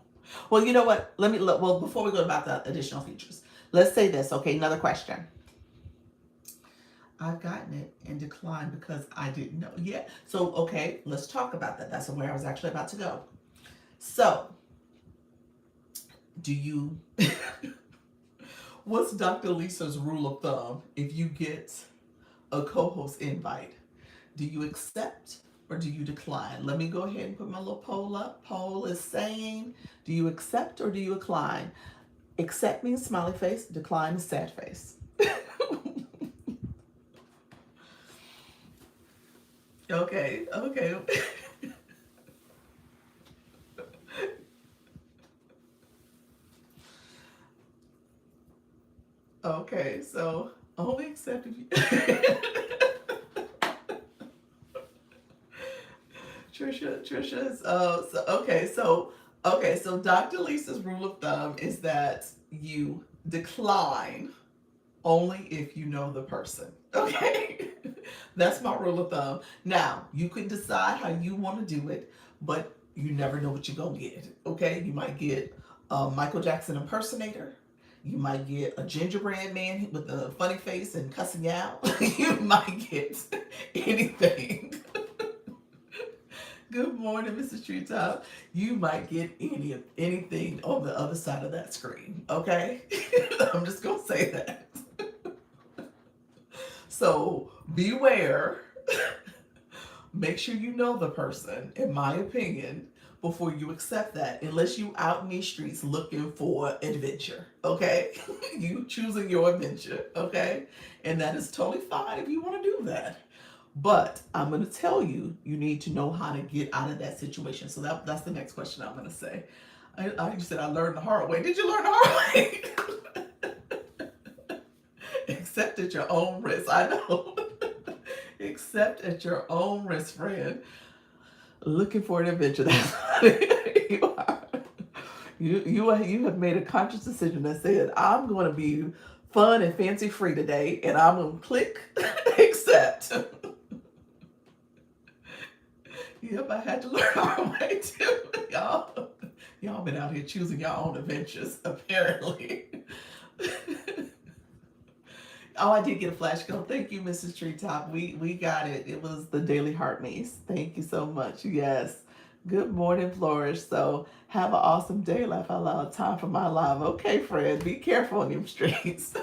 well, you know what? Well, before we go about the additional features, let's say this. Okay, another question. I've gotten it and declined because I didn't know. Yeah. So, okay, let's talk about that. That's where I was actually about to go. So, do you, what's Dr. Lisa's rule of thumb if you get a co-host invite? Do you accept or do you decline? Let me go ahead and put my little poll up. Poll is saying, do you accept or do you decline? Accept means smiley face, decline is sad face. Okay. Okay, so only accept if you Trisha's so Dr. Lisa's rule of thumb is that you decline only if you know the person. Okay? That's my rule of thumb. Now, you can decide how you want to do it, but you never know what you're going to get. Okay? You might get a Michael Jackson impersonator. You might get a gingerbread man with a funny face and cussing out. You might get anything. Good morning, Mrs. Treetop. You might get anything on the other side of that screen. Okay? I'm just going to say that. So beware. Make sure you know the person, in my opinion, before you accept that, unless you out in these streets looking for adventure. Okay? You choosing your adventure. Okay? And that is totally fine if you want to do that. But I'm going to tell you, you need to know how to get out of that situation. So that's the next question I'm going to say. You said I learned the hard way. Did you learn the hard way? Accept at your own risk. I know. Accept at your own risk, friend. Looking for an adventure. That's what you are. You have made a conscious decision that said, I'm going to be fun and fancy free today, and I'm going to click accept. Yep, I had to learn our way too. Y'all been out here choosing your own adventures, apparently. Oh, I did get a flash code. Thank you, Mrs. Treetop. We got it. It was the Daily Heart Maze. Thank you so much. Yes. Good morning, Flourish. So have an awesome day. Laugh out loud. Time for my live. Okay, Fred. Be careful on them streets.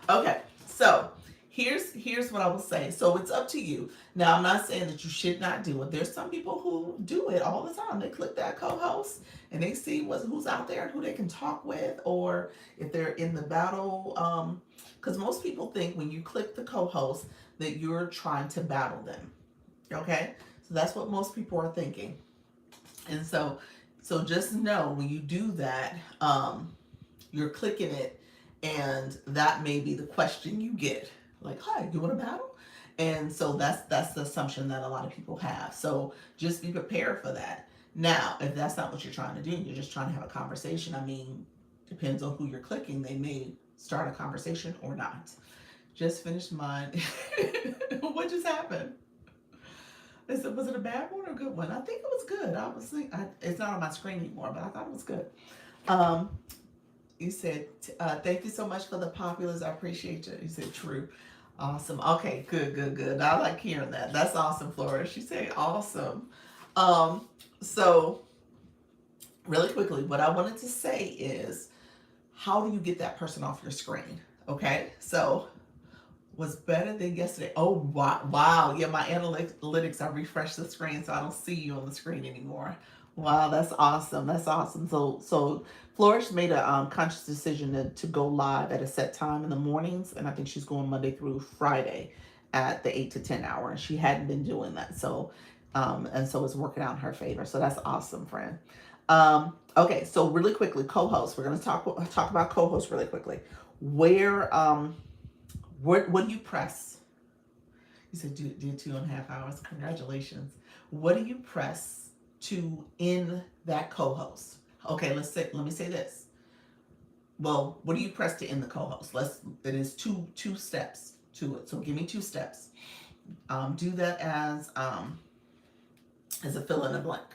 Okay. So here's what I will say. So it's up to you. Now, I'm not saying that you should not do it. There's some people who do it all the time. They click that co-host and they see who's out there and who they can talk with, or if they're in the battle. Because most people think when you click the co-host that you're trying to battle them. Okay? So that's what most people are thinking. And so just know when you do that, you're clicking it, and that may be the question you get. Like, hi, you want to battle? And so that's the assumption that a lot of people have. So just be prepared for that. Now, if that's not what you're trying to do, you're just trying to have a conversation. I mean, depends on who you're clicking. They may start a conversation or not. Just finished mine. What just happened? Was it a bad one or a good one? I think it was good. I was thinking, it's not on my screen anymore, but I thought it was good. Um, you said, thank you so much for the populace. I appreciate you. You said true. Awesome. Okay, good, good, good. I like hearing that. That's awesome, Flora. She said awesome. Um, so really quickly, what I wanted to say is, how do you get that person off your screen? Okay, so was better than yesterday. Oh wow, wow. Yeah, my analytics, I refreshed the screen so I don't see you on the screen anymore. Wow, that's awesome. That's awesome. So Flourish made a conscious decision to go live at a set time in the mornings, and I think she's going Monday through Friday at the 8 to 10 hour, and she hadn't been doing that. So and so it's working out in her favor. So that's awesome, friend. Okay, so really quickly, co-host. We're gonna talk about co-host really quickly. Where what do you press? You said did 2.5 hours. Congratulations. What do you press to end that co-host? Okay, let me say this. Well, what do you press to end the co-host? It is two steps to it. So give me 2 steps. Do that as a fill in the blank.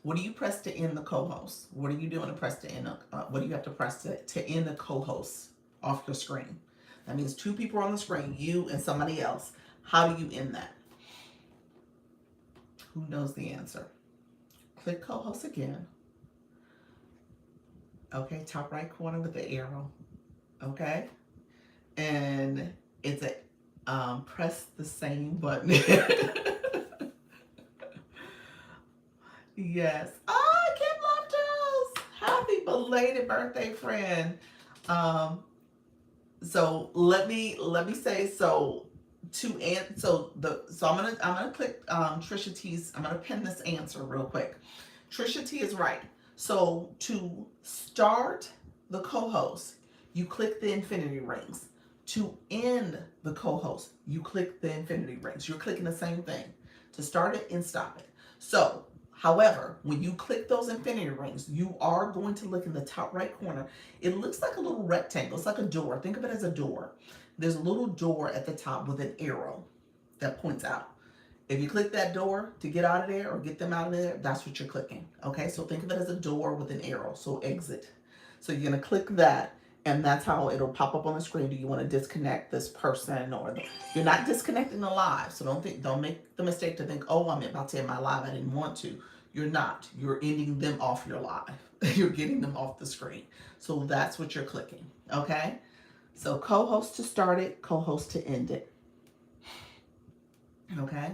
What do you press to end the co-host? What are you doing to press to end? What do you have to press to end the co-host off your screen? That means 2 people on the screen, you and somebody else. How do you end that? Who knows the answer? Click co-host again. Okay, top right corner with the arrow. Okay, and it's a press the same button. Yes. Oh, Kim Loftus! Happy belated birthday, friend. Um, so let me say so I'm gonna click Trisha T's. I'm gonna pin this answer real quick. Trisha T is right. So to start the co-host, you click the infinity rings. To end the co-host, you click the infinity rings. You're clicking the same thing to start it and stop it. So however, when you click those infinity rings, you are going to look in the top right corner. It looks like a little rectangle. It's like a door. Think of it as a door. There's a little door at the top with an arrow that points out. If you click that door to get out of there or get them out of there, that's what you're clicking. Okay, so think of it as a door with an arrow. So exit. So you're gonna click that, and that's how it'll pop up on the screen. Do you want to disconnect this person, you're not disconnecting the live? So don't make the mistake to think, oh, I'm about to end my live. I didn't want to. You're not. You're ending them off your live. You're getting them off the screen. So that's what you're clicking. Okay. So co-host to start it, co-host to end it. Okay.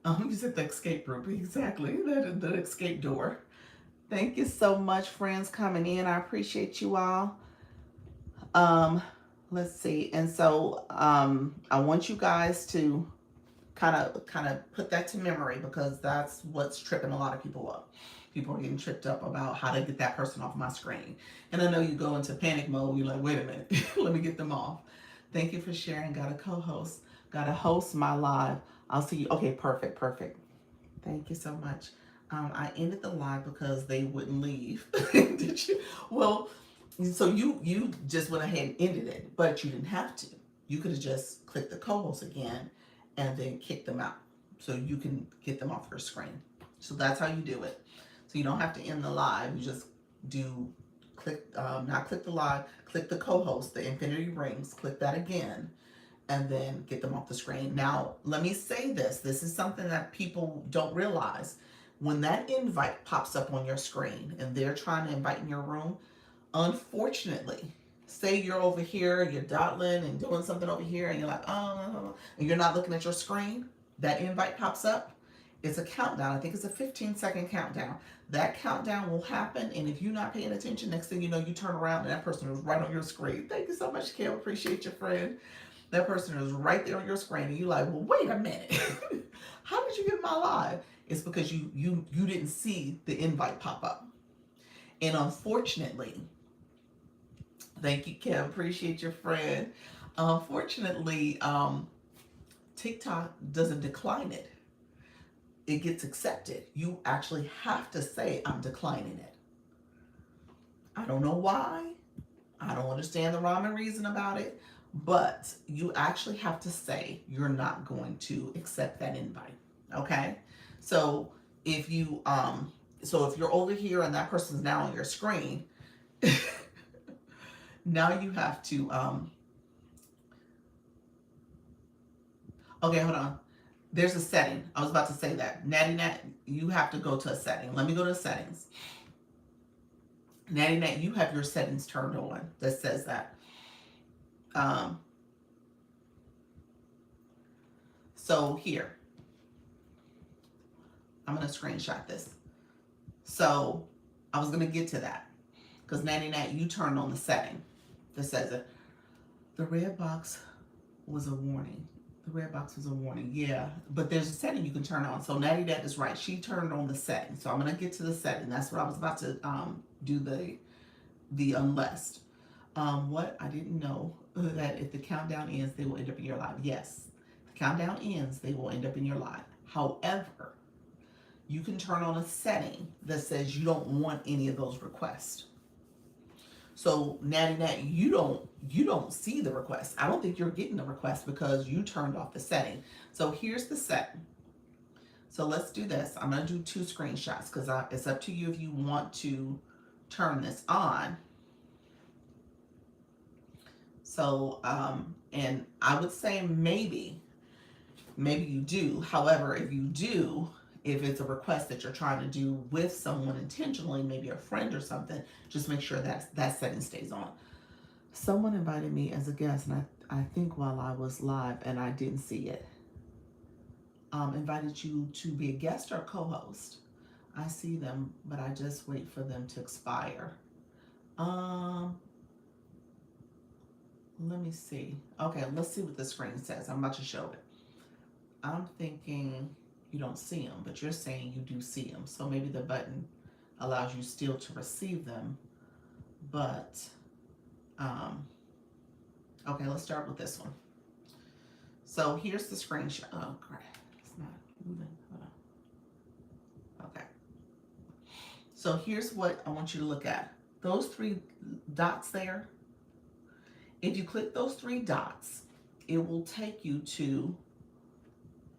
You said the escape room. Exactly. The escape door. Thank you so much, friends, coming in. I appreciate you all. Let's see. And so I want you guys to kind of put that to memory, because that's what's tripping a lot of people up. People are getting tripped up about how to get that person off my screen. And I know you go into panic mode. You're like, wait a minute, let me get them off. Thank you for sharing. Got a co-host. Got to host my live. I'll see you. Okay, perfect, perfect. Thank you so much. I ended the live because they wouldn't leave. Did you? Well, so you just went ahead and ended it, but you didn't have to. You could have just clicked the co-host again and then kick them out, so you can get them off your screen. So that's how you do it. So you don't have to end the live. You just not click the live, click the co-host, the infinity rings, click that again, and then get them off the screen. Now, let me say this. This is something that people don't realize. When that invite pops up on your screen and they're trying to invite in your room, unfortunately, say you're over here, you're dawdling and doing something over here, and you're like, oh, and you're not looking at your screen, that invite pops up. It's a countdown. I think it's a 15-second countdown. That countdown will happen, and if you're not paying attention, next thing you know, you turn around and that person is right on your screen. Thank you so much, Kim. Appreciate your friend. That person is right there on your screen, and you're like, well, wait a minute. How did you get my live? It's because you didn't see the invite pop up. And unfortunately, thank you, Kim. Appreciate your friend. Unfortunately, TikTok doesn't decline it. It gets accepted. You actually have to say, I'm declining it. I don't know why. I don't understand the rhyme and reason about it, but you actually have to say you're not going to accept that invite. Okay? So if you so if you're over here and that person's now on your screen, now you have to okay, hold on. There's a setting. I was about to say that. Natty Nat, you have to go to a setting. Let me go to settings. Natty Nat, you have your settings turned on that says that. Um, so here, I'm going to screenshot this. So I was going to get to that because Natty Nat, you turned on the setting that says it. The red box was a warning. The red box was a warning. Yeah, but there's a setting you can turn on. So Natty Nat is right. She turned on the setting. So I'm going to get to the setting. That's what I was about to do the unless. What I didn't know that if the countdown ends, they will end up in your live. Yes, the countdown ends, they will end up in your live. However, you can turn on a setting that says you don't want any of those requests. So Natty Nat, you don't see the request. I don't think you're getting the request because you turned off the setting. So here's the setting. So let's do this. I'm gonna do 2 screenshots because it's up to you if you want to turn this on. So, and I would say maybe you do. However, if you do, if it's a request that you're trying to do with someone intentionally, maybe a friend or something, just make sure that setting stays on. Someone invited me as a guest, and I think while I was live, and I didn't see it. Invited you to be a guest or a co-host. I see them, but I just wait for them to expire. Let me see. Okay, let's see what the screen says. I'm about to show it. I'm thinking you don't see them, but you're saying you do see them. So maybe the button allows you still to receive them. But, okay, let's start with this one. So here's the screenshot. Oh, crap. It's not moving. Hold on. Okay. So here's what I want you to look at. Those 3 dots there. If you click those 3 dots, it will take you to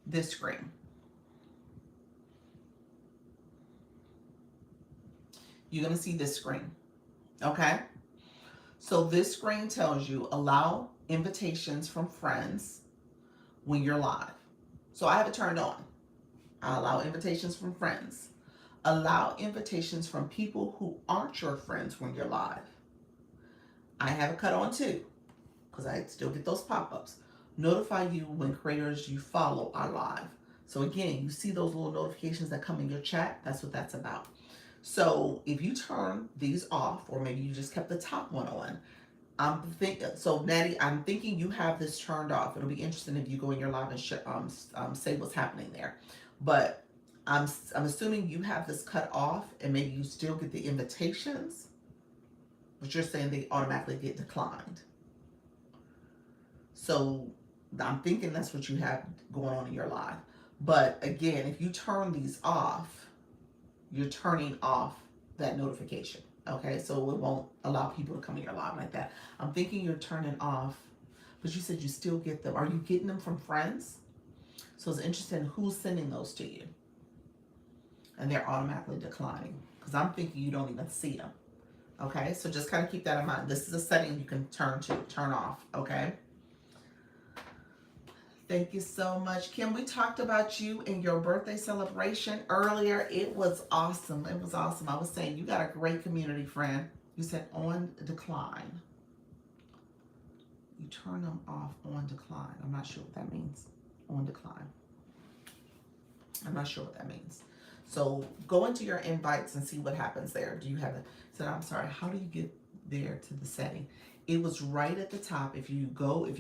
this screen. You're going to see this screen. Okay? So this screen tells you allow invitations from friends when you're live. So I have it turned on. I allow invitations from friends. Allow invitations from people who aren't your friends when you're live. I have it cut on too, because I still get those pop-ups. Notify you when creators you follow are live. So again, you see those little notifications that come in your chat. That's what that's about. So if you turn these off, or maybe you just kept the top one on, so Natty, I'm thinking you have this turned off. It'll be interesting if you go in your live and say what's happening there. But I'm assuming you have this cut off, and maybe you still get the invitations, but you're saying they automatically get declined. So I'm thinking that's what you have going on in your live. But again, if you turn these off, you're turning off that notification. Okay, so it won't allow people to come in your live like that. I'm thinking you're turning off, but you said you still get them. Are you getting them from friends? So it's interesting who's sending those to you. And they're automatically declining, because I'm thinking you don't even see them. Okay, so just kind of keep that in mind. This is a setting you can turn off. Okay. Thank you so much, Kim. We talked about you and your birthday celebration earlier. It was awesome. It was awesome. I was saying you got a great community, friend. You said on decline. You turn them off on decline. I'm not sure what that means. On decline. I'm not sure what that means. So go into your invites and see what happens there. Do you have it? So I'm sorry. How do you get there to the setting? It was right at the top. If you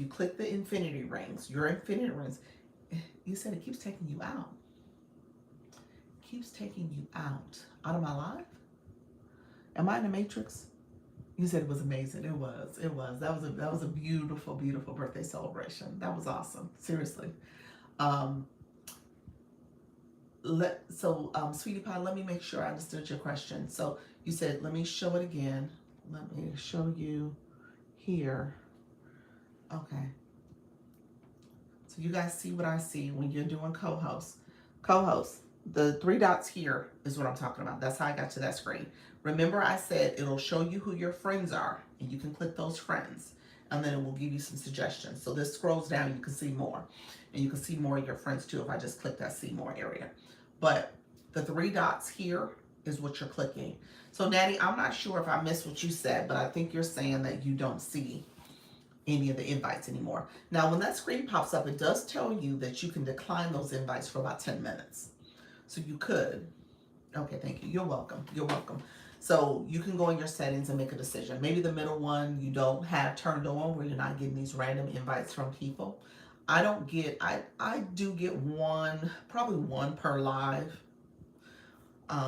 click the infinity rings, your infinity rings, you said it keeps taking you out. It keeps taking you out of my life. Am I in the Matrix? You said it was amazing. It was. That was a beautiful, beautiful birthday celebration. That was awesome. Seriously. Sweetie Pie, let me make sure I understood your question. So you said, let me show it again. Let me show you here. Okay. So you guys see what I see when you're doing co-host. Co-host, the three dots here is what I'm talking about. That's how I got to that screen. Remember I said it'll show you who your friends are, and you can click those friends, and then it will give you some suggestions. So this scrolls down, you can see more, and you can see more of your friends too if I just click that see more area. But the three dots here is what you're clicking. So Natty, I'm not sure if I missed what you said, but I think you're saying that you don't see any of the invites anymore. Now, when that screen pops up, it does tell you that you can decline those invites for about 10 minutes. So you could. Okay, thank you. You're welcome. You're welcome. So you can go in your settings and make a decision. Maybe the middle one you don't have turned on where you're not getting these random invites from people. I do get one, probably one per live.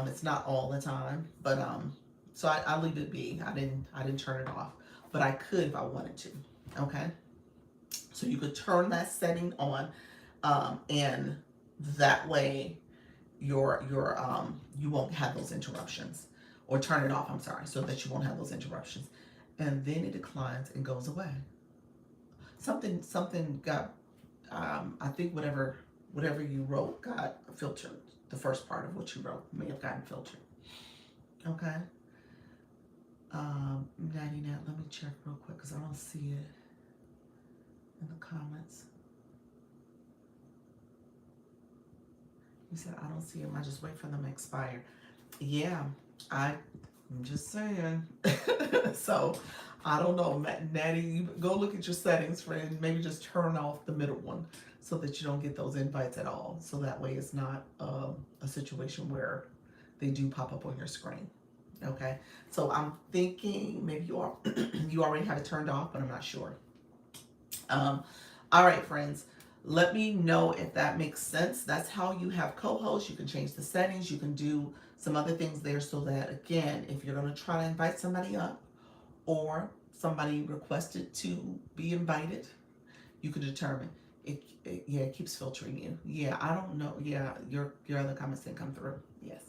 It's not all the time, but so I leave it be. I didn't turn it off, but I could if I wanted to. Okay. So you could turn that setting on, and that way you won't have those interruptions, or turn it off. I'm sorry, so that you won't have those interruptions, and then it declines and goes away. Something got, I think whatever you wrote got filtered. The first part of what you wrote may have gotten filtered. Okay. Natty, now let me check real quick because I don't see it in the comments. You said I don't see them. I just wait for them to expire. Yeah, I'm just saying. So I don't know, Natty. You go look at your settings, friend. Maybe just turn off the middle one so that you don't get those invites at all. So that way, it's not a situation where they do pop up on your screen. Okay. So I'm thinking maybe you are you already have it turned off, but I'm not sure. All right, friends. Let me know if that makes sense. That's how you have co-hosts. You can change the settings. You can do some other things there so that, again, if you're going to try to invite somebody up or somebody requested to be invited, you can determine. Yeah, it keeps filtering you. Yeah, I don't know. Yeah, your other comments didn't come through. Yes.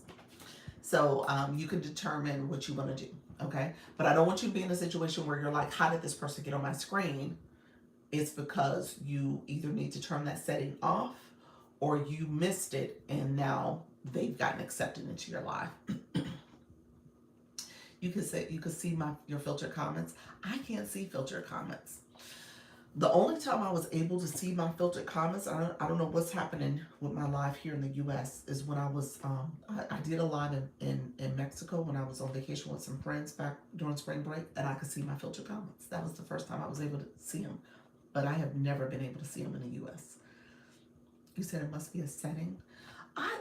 So you can determine what you want to do. Okay. But I don't want you to be in a situation where you're like, how did this person get on my screen? It's because you either need to turn that setting off or you missed it and now they've gotten accepted into your life. You can see your filtered comments. I can't see filtered comments. The only time I was able to see my filtered comments, I don't know what's happening with my live here in the U.S., is when I was, I did a live in Mexico when I was on vacation with some friends back during spring break, and I could see my filtered comments. That was the first time I was able to see them. But I have never been able to see them in the U.S. You said it must be a setting.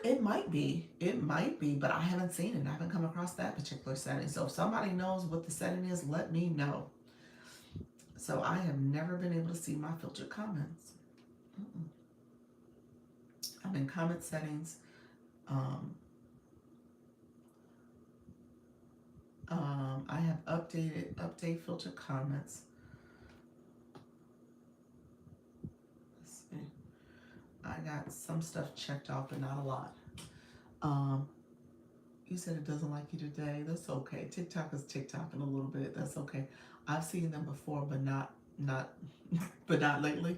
It might be, but I haven't seen it. I haven't come across that particular setting. So if somebody knows what the setting is, let me know. So I have never been able to see my filtered comments. I'm in comment settings. I have update filtered comments. I got some stuff checked off, but not a lot. You said it doesn't like you today. That's okay. TikTok is TikToking a little bit. That's okay. I've seen them before, but not but not lately.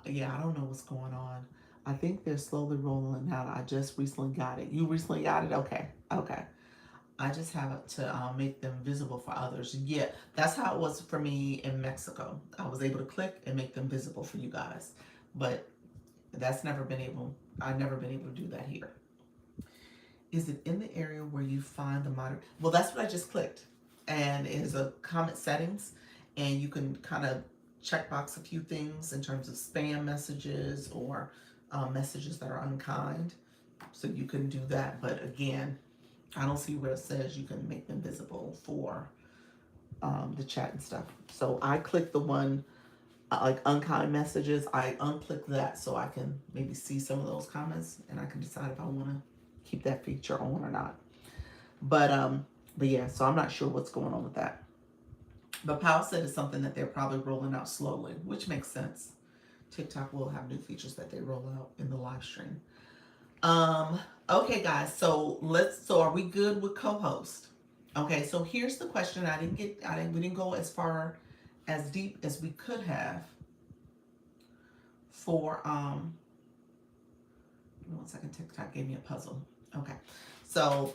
Yeah, I don't know what's going on. I think they're slowly rolling out. I just recently got it. You recently got it? Okay. Okay. I just have to make them visible for others. Yeah, that's how it was for me in Mexico. I was able to click and make them visible for you guys. But I've never been able to do that here. Is it in the area where you find the moderate? Well, that's what I just clicked. And it is a comment settings. And you can kind of checkbox a few things in terms of spam messages or messages that are unkind. So you can do that. But again, I don't see where it says you can make them visible for the chat and stuff. So I click the one like unkind messages. I unclick that so I can maybe see some of those comments and I can decide if I want to keep that feature on or not. But yeah, so I'm not sure what's going on with that. But Powell said it's something that they're probably rolling out slowly, which makes sense. TikTok will have new features that they roll out in the live stream. Okay, guys. So are we good with co-host? Okay. So here's the question. We didn't go as far as deep as we could have. for, give me one second, TikTok gave me a puzzle. Okay, so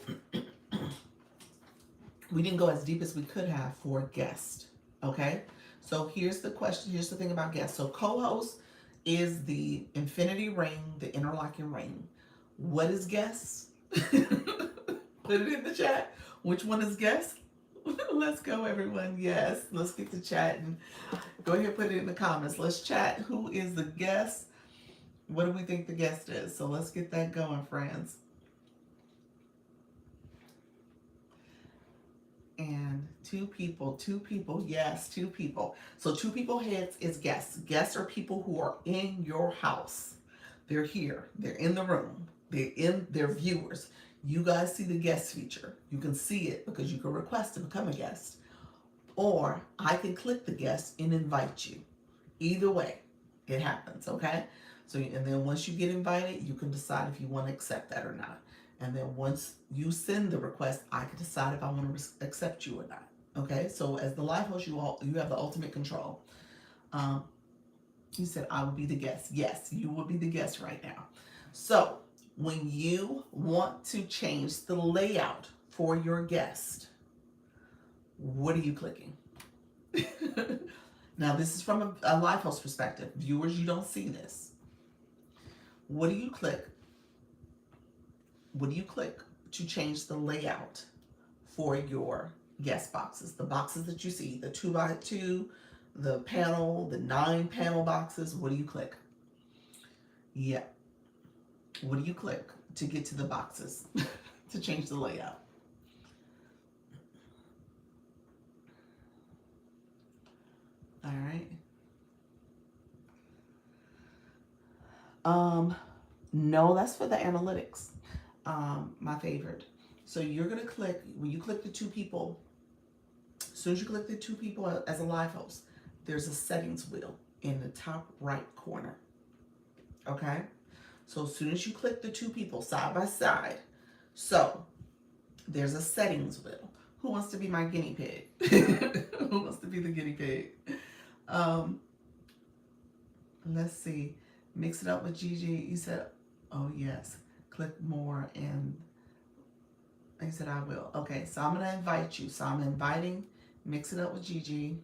we didn't go as deep as we could have for guest. Okay, so here's the question. Here's the thing about guest. So co-host is the infinity ring, the interlocking ring. What is guest? Put it in the chat. Which one is guest? Let's go, everyone. Yes, let's get to chat and go ahead and put it in the comments. Let's chat. Who is the guest? What do we think the guest is? So let's get that going, friends. And two people, yes, two people. So two people heads is guests. Guests are people who are in your house. They're here. They're in the room. They're viewers. You guys see the guest feature. You can see it because you can request to become a guest. Or I can click the guest and invite you. Either way, it happens, okay? So, and then once you get invited, you can decide if you want to accept that or not. And then once you send the request, I can decide if I want to accept you or not. Okay, so as the live host, you have the ultimate control. You said I would be the guest. Yes, you will be the guest right now. So when you want to change the layout for your guest, what are you clicking? Now this is from a live host perspective. Viewers, you don't see this. What do you click? What do you click to change the layout for your guest boxes? The boxes that you see, the 2x2, the panel, the 9 panel boxes. What do you click? Yeah. What do you click to get to the boxes to change the layout? All right. No, that's for the analytics. My favorite. So you're gonna click, when you click the two people, as soon as you click the two people as a live host, there's a settings wheel in the top right corner. Okay? So as soon as you click the two people side by side, so there's a settings wheel. Who wants to be my guinea pig? Who wants to be the guinea pig? Let's see. Mix it up with Gigi. You said, oh yes. Click more and I said I will. Okay, so I'm gonna invite you. So I'm inviting, mix it up with Gigi.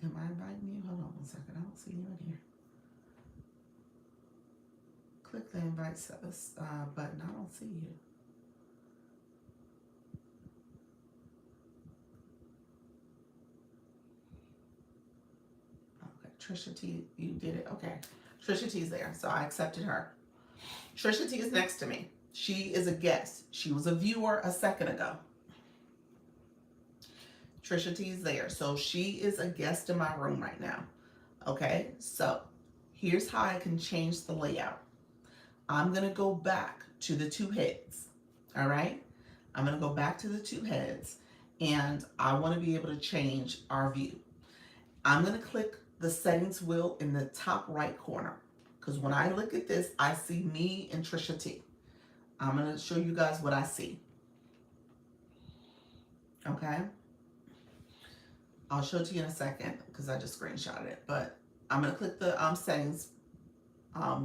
Am I inviting you? Hold on one second. I don't see you in here. Click the invite button. I don't see you. Okay, Trisha T, you did it. Okay, Trisha T's there, so I accepted her. Trisha T is next to me. She is a guest. She was a viewer a second ago. Trisha T is there, so she is a guest in my room right now. Okay, so here's how I can change the layout. I'm gonna go back to the two heads. All right, I'm gonna go back to the two heads, and I want to be able to change our view. I'm gonna click the settings wheel in the top right corner, because when I look at this, I see me and Trisha T. I'm gonna show you guys what I see. Okay, I'll show it to you in a second because I just screenshotted it, but I'm gonna click the settings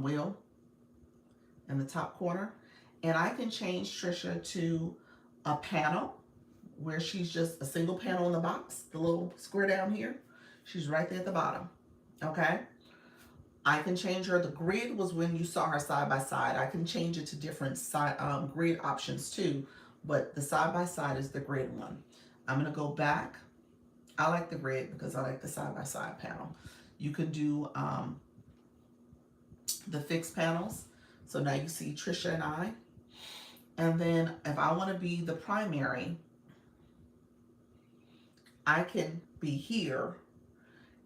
wheel in the top corner, and I can change Trisha to a panel where she's just a single panel in the box, the little square down here. She's right there at the bottom. Okay, I can change her. The grid was when you saw her side by side. I can change it to different grid options too, but the side by side is the grid one. I'm gonna go back. I like the grid because I like the side by side panel. You can do the fixed panels. So now you see Trisha and I. And then if I want to be the primary, I can be here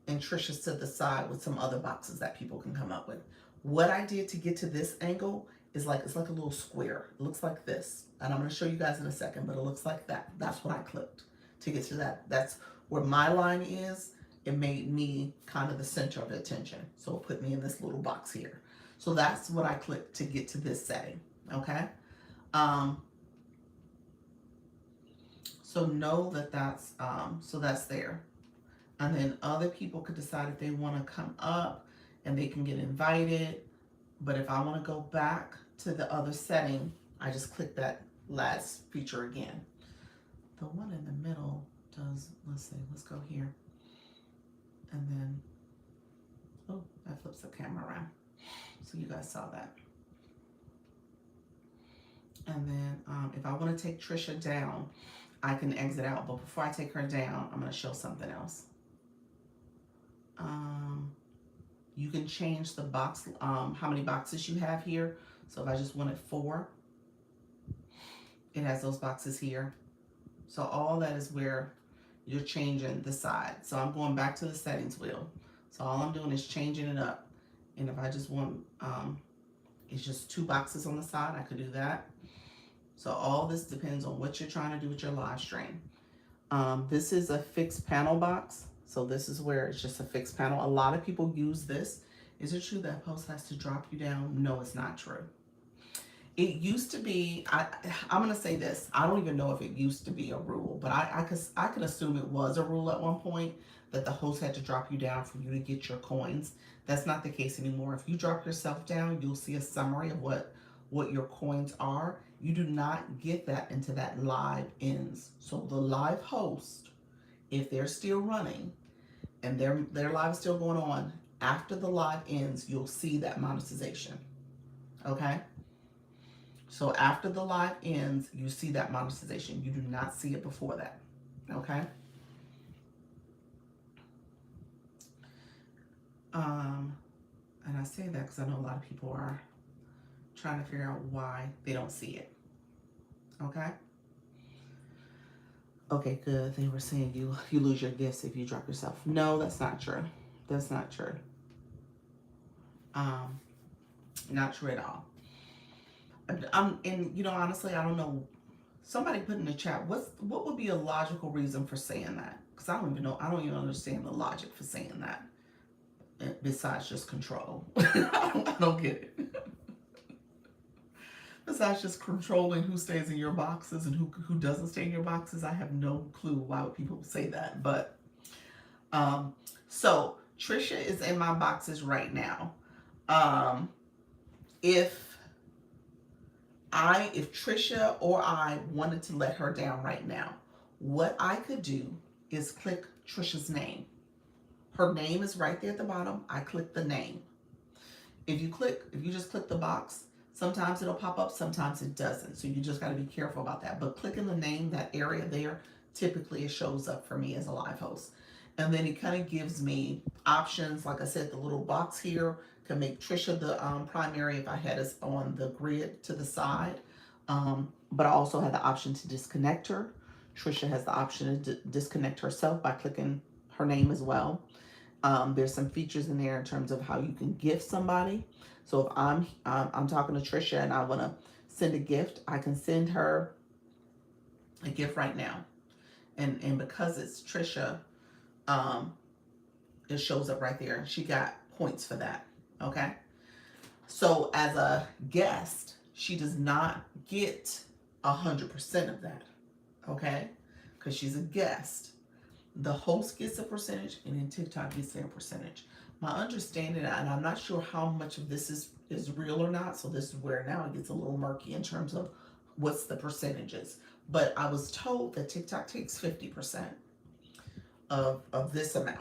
and Trisha's to the side with some other boxes that people can come up with. What I did to get to this angle is like, it's like a little square. It looks like this. And I'm going to show you guys in a second, but it looks like that. That's what I clicked to get to that. That's where my line is. It made me kind of the center of attention. So it put me in this little box here. So that's what I clicked to get to this setting. Okay. So know that that's there. And then other people could decide if they want to come up and they can get invited. But if I want to go back to the other setting, I just click that last feature again. The one in the middle does, let's see, let's go here. And then, oh, that flips the camera around. So you guys saw that. And then if I want to take Trisha down, I can exit out. But before I take her down, I'm going to show something else. You can change the box, how many boxes you have here. So if I just wanted 4, it has those boxes here. So all that is where you're changing the side. So I'm going back to the settings wheel. So all I'm doing is changing it up. And if I just want, it's just 2 boxes on the side, I could do that. So all this depends on what you're trying to do with your live stream. This is a fixed panel box. So this is where it's just a fixed panel. A lot of people use this. Is it true that post has to drop you down? No, it's not true. It used to be, I'm going to say this. I don't even know if it used to be a rule, but I could assume it was a rule at one point that the host had to drop you down for you to get your coins. That's not the case anymore. If you drop yourself down, you'll see a summary of what your coins are. You do not get that into that live ends. So the live host, if they're still running and their live is still going on, after the live ends, you'll see that monetization. Okay? So after the live ends, you see that monetization. You do not see it before that. Okay? And I say that because I know a lot of people are trying to figure out why they don't see it. Okay? Okay, good. They were saying you lose your gifts if you drop yourself. No, that's not true. That's not true. Not true at all. And you know, honestly, I don't know. Somebody put in the chat, what would be a logical reason for saying that? Because I don't even know. I don't even understand the logic for saying that. Besides just control, I don't get it. Besides just controlling who stays in your boxes and who doesn't stay in your boxes, I have no clue why would people say that. But so Trisha is in my boxes right now. If Trisha or I wanted to let her down right now, what I could do is click Trisha's name. Her name is right there at the bottom. I click the name. If you just click the box, sometimes it'll pop up, sometimes it doesn't. So you just got to be careful about that. But clicking the name, that area there, typically it shows up for me as a live host. And then it kind of gives me options. Like I said, the little box here can make Trisha the primary if I had us on the grid to the side. But I also have the option to disconnect her. Trisha has the option to disconnect herself by clicking her name as well. There's some features in there in terms of how you can gift somebody. So if I'm talking to Trisha and I want to send a gift, I can send her a gift right now. And because it's Trisha, it shows up right there. She got points for that. Okay. So as a guest, she does not get 100% of that. Okay. Because she's a guest. The host gets a percentage and then TikTok gets their percentage. My understanding, and I'm not sure how much of this is real or not, so this is where now it gets a little murky in terms of what's the percentages. But I was told that TikTok takes 50% of this amount,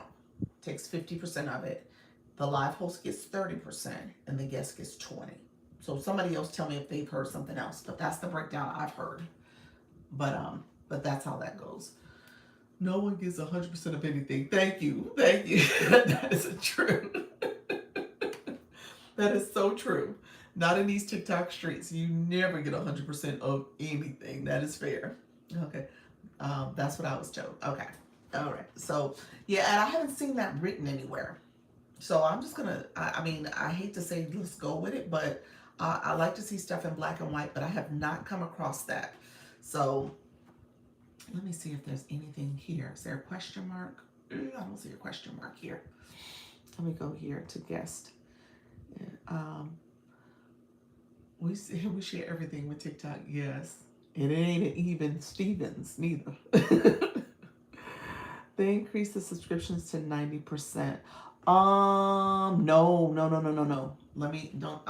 takes 50% of it. The live host gets 30% and the guest gets 20%. So somebody else tell me if they've heard something else, but that's the breakdown I've heard. But that's how that goes. No one gets 100% of anything. Thank you. Thank you. That is true. That is so true. Not in these TikTok streets. You never get 100% of anything. That is fair. Okay. That's what I was told. Okay. All right. So, yeah, and I haven't seen that written anywhere. So I'm just going to, I mean, I hate to say let's go with it, but I like to see stuff in black and white, but I have not come across that. So let me see if there's anything here. Is there a question mark? I don't see a question mark here. Let me go here to guest. We share everything with TikTok. Yes. And it ain't even Stevens neither. They increased the subscriptions to 90%. No. Let me don't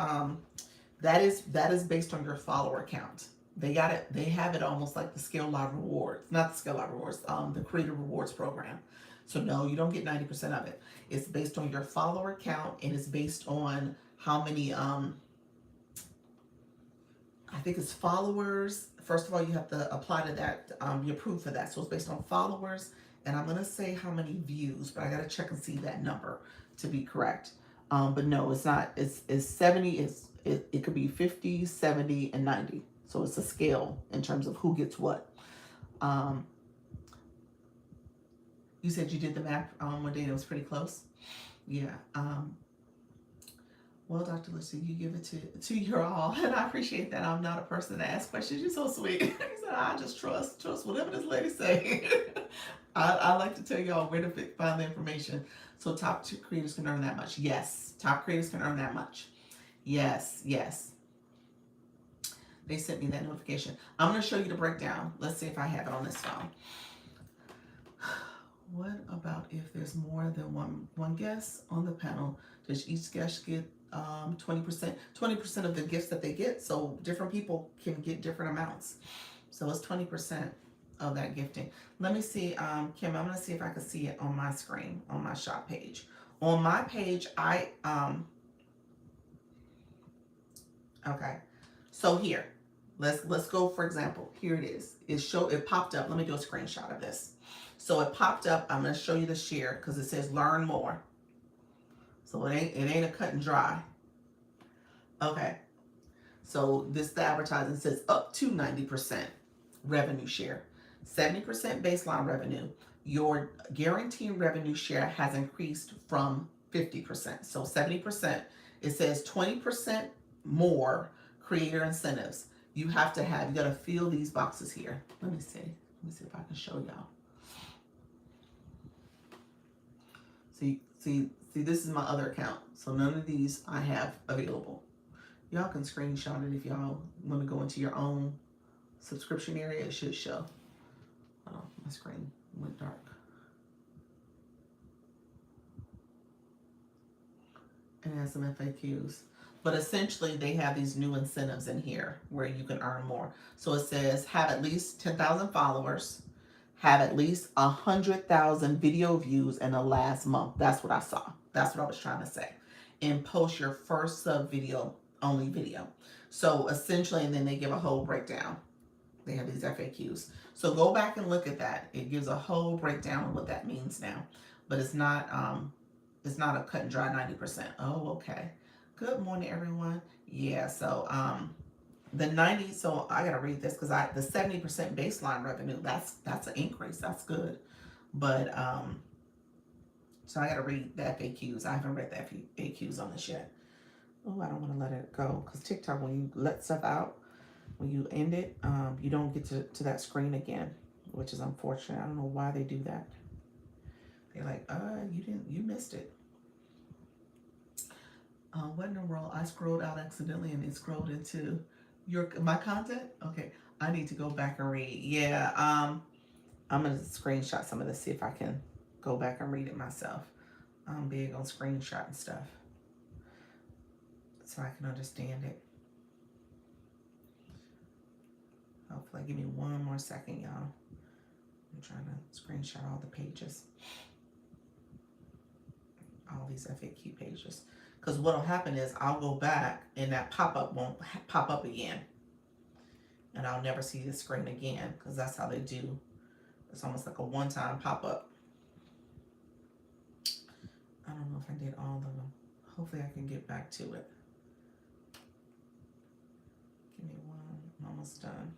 that is based on your follower count. They got it. They have it almost like the Scale Live Rewards, not the Scale Live Rewards, the Creator Rewards program. So no, you don't get 90% of it. It's based on your follower count, and it's based on how many I think it's followers. First of all, you have to apply to that. You approve for that. So it's based on followers, and I'm gonna say how many views, but I gotta check and see that number to be correct. But no, it's not. It's 70. It could be 50, 70, and 90. So it's a scale in terms of who gets what. You said you did the math one day and it was pretty close. Yeah. Well, Dr. Lucy, you give it to your all, and I appreciate that. I'm not a person to ask questions. You're so sweet. He said, I just trust whatever this lady say. I like to tell y'all where to find the information. So top 2 creators can earn that much. Yes, top creators can earn that much. Yes. They sent me that notification. I'm going to show you the breakdown. Let's see if I have it on this phone. What about if there's more than one guest on the panel? Does each guest get 20% of the gifts that they get? So different people can get different amounts. So it's 20% of that gifting. Let me see, Kim, I'm gonna see if I can see it on my screen, on my shop page. On my page, okay. So here, let's go, for example, here it is. It popped up. Let me do a screenshot of this. So it popped up. I'm gonna show you the share because it says learn more. So it ain't a cut and dry. Okay. So the advertising says up to 90% revenue share, 70% baseline revenue. Your guaranteed revenue share has increased from 50%. So 70%. It says 20% more creator incentives. You gotta fill these boxes here. Let me see if I can show y'all. See, this is my other account. So none of these I have available. Y'all can screenshot it if y'all want to go into your own subscription area. It should show. Oh, my screen went dark. And it has some FAQs. But essentially, they have these new incentives in here where you can earn more. So it says have at least 10,000 followers, have at least 100,000 video views in the last month. That's what I saw. That's what I was trying to say. And post your first sub video, only video. So essentially, and then they give a whole breakdown. They have these FAQs. So go back and look at that. It gives a whole breakdown of what that means now. But it's not a cut and dry 90%. Oh, okay. Good morning, everyone. Yeah, so the 90, so I gotta read this because the 70% baseline revenue, that's an increase. That's good. But so I gotta read the FAQs. I haven't read the FAQs on this yet. Oh, I don't want to let it go because TikTok, when you let stuff out, when you end it, you don't get to that screen again, which is unfortunate. I don't know why they do that. They're like, you missed it. What in the world? I scrolled out accidentally and it scrolled into my content. Okay, I need to go back and read. Yeah, I'm gonna screenshot some of this, see if I can go back and read it myself. I'm big on screenshotting stuff so I can understand it. Hopefully, give me one more second, y'all. I'm trying to screenshot all the pages, all these FAQ pages. Because what'll happen is I'll go back and that pop-up won't pop up again. And I'll never see the screen again because that's how they do. It's almost like a one-time pop-up. I don't know if I did all of them. Hopefully I can get back to it. Give me one. I'm almost done.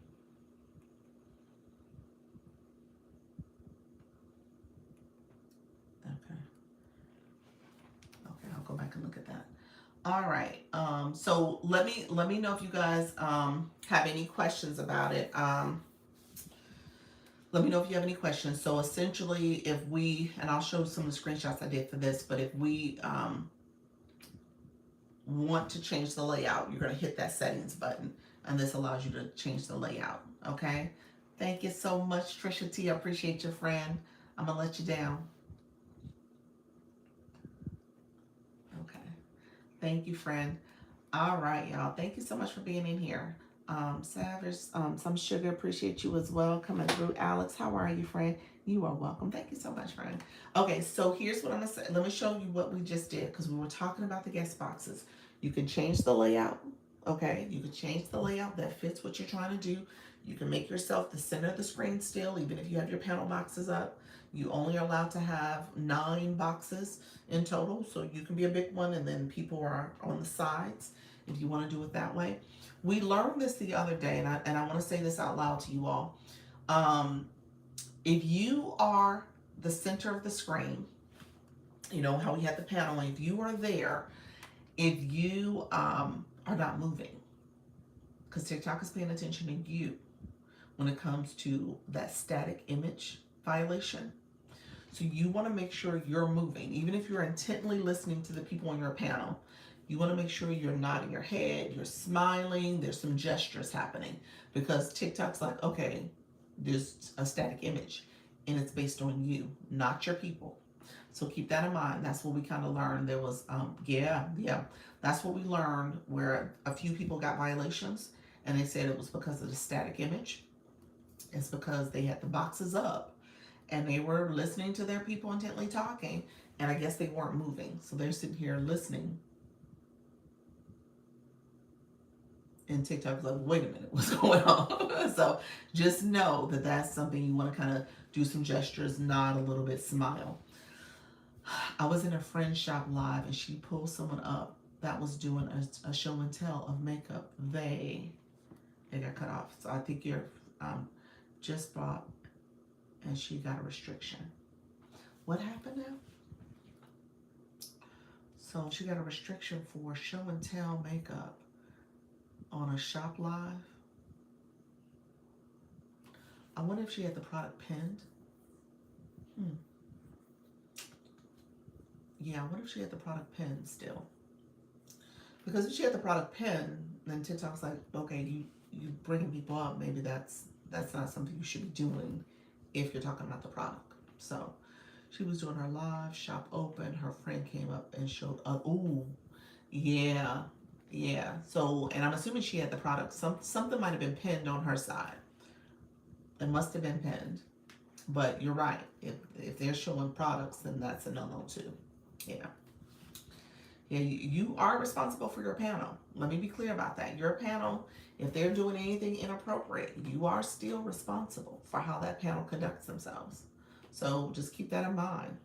Okay, I'll go back and look at that. All right. So let me know if you guys have any questions about it. Let me know if you have any questions. So essentially, if we, and I'll show some of the screenshots I did for this, but if we want to change the layout, you're going to hit that settings button, and this allows you to change the layout. Okay. Thank you so much, Trisha T. I appreciate your friend. I'm gonna let you down. Okay. Thank you, friend. All right, y'all. Thank you so much for being in here. Savage, some sugar, appreciate you as well. Coming through. Alex, how are you, friend? You are welcome. Thank you so much, friend. Okay, so here's what I'm gonna say. Let me show you what we just did because we were talking about the guest boxes. You can change the layout. Okay, you can change the layout that fits what you're trying to do. You can make yourself the center of the screen still, even if you have your panel boxes up. You only are allowed to have 9 boxes in total, so you can be a big one, and then people are on the sides if you want to do it that way. We learned this the other day, and I want to say this out loud to you all. Um, if you are the center of the screen, you know how we had the panel, if you are there, if you are not moving, because TikTok is paying attention to you when it comes to that static image violation. So you want to make sure you're moving, even if you're intently listening to the people on your panel. You want to make sure you're nodding your head, you're smiling, there's some gestures happening, because TikTok's like, okay, there's a static image and it's based on you, not your people. So keep that in mind. That's what we kind of learned. There was, yeah, that's what we learned, where a few people got violations and they said it was because of the static image. It's because they had the boxes up and they were listening to their people intently talking, and I guess they weren't moving. So they're sitting here listening. And TikTok's like, wait a minute, what's going on? So just know that that's something you want to kind of do some gestures, nod a little bit, smile. I was in a friend's shop live and she pulled someone up that was doing a show and tell of makeup. They got cut off. So I think you're just bought and she got a restriction. What happened now? So she got a restriction for show and tell makeup on a shop live. I wonder if she had the product pinned. Yeah, I wonder if she had the product pinned still. Because if she had the product pinned, then TikTok's like, okay, you bringing people up. Maybe that's not something you should be doing if you're talking about the product. So she was doing her live, shop open. Her friend came up and showed up. Ooh, yeah. So, and I'm assuming she had the product. Something might have been pinned on her side. It must have been pinned. But you're right. If they're showing products, then that's a no-no too. Yeah. Yeah, you are responsible for your panel. Let me be clear about that. Your panel, if they're doing anything inappropriate, you are still responsible for how that panel conducts themselves. So just keep that in mind.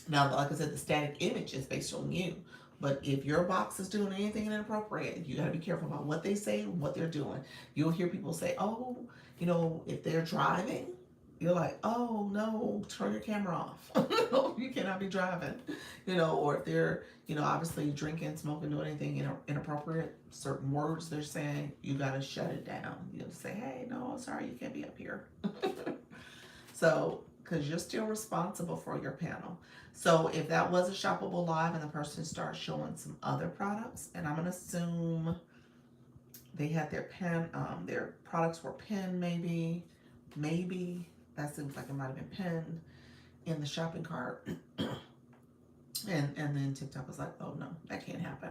Now, like I said, the static image is based on you. But if your box is doing anything inappropriate, you got to be careful about what they say and what they're doing. You'll hear people say, oh, if they're driving, you're like, oh no, turn your camera off. You cannot be driving. Or if they're, obviously drinking, smoking, doing anything inappropriate, certain words they're saying, you got to shut it down. You have to say, hey, no, sorry, you can't be up here. So, because you're still responsible for your panel. So if that was a shoppable live and the person starts showing some other products, and I'm going to assume they had their products were pinned maybe, that seems like it might have been pinned in the shopping cart. and then TikTok was like, oh no, that can't happen.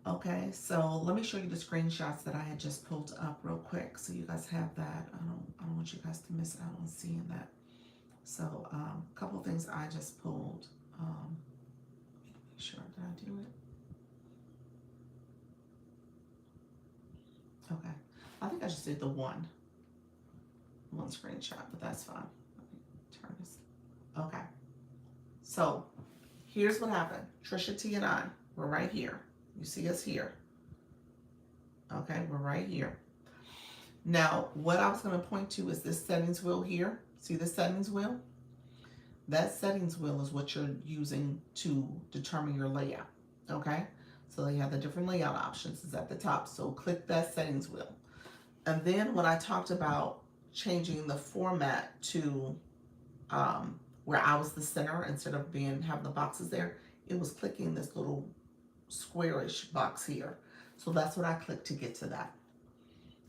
Okay, so let me show you the screenshots that I had just pulled up real quick, so you guys have that. I don't want you guys to miss out on seeing that. So a couple of things I just pulled. Make sure that I do it. Okay, I think I just did the one screenshot, but that's fine. Let me turn this. Okay, so here's what happened. Trisha T and I, we're right here. You see us here. Okay, we're right here. Now, what I was going to point to is this settings wheel here. See the settings wheel? That settings wheel is what you're using to determine your layout. Okay, so they have the different layout options. It's at the top. So click that settings wheel. And then when I talked about changing the format to where I was the center instead of having the boxes there, it was clicking this little squarish box here. So that's what I clicked to get to that.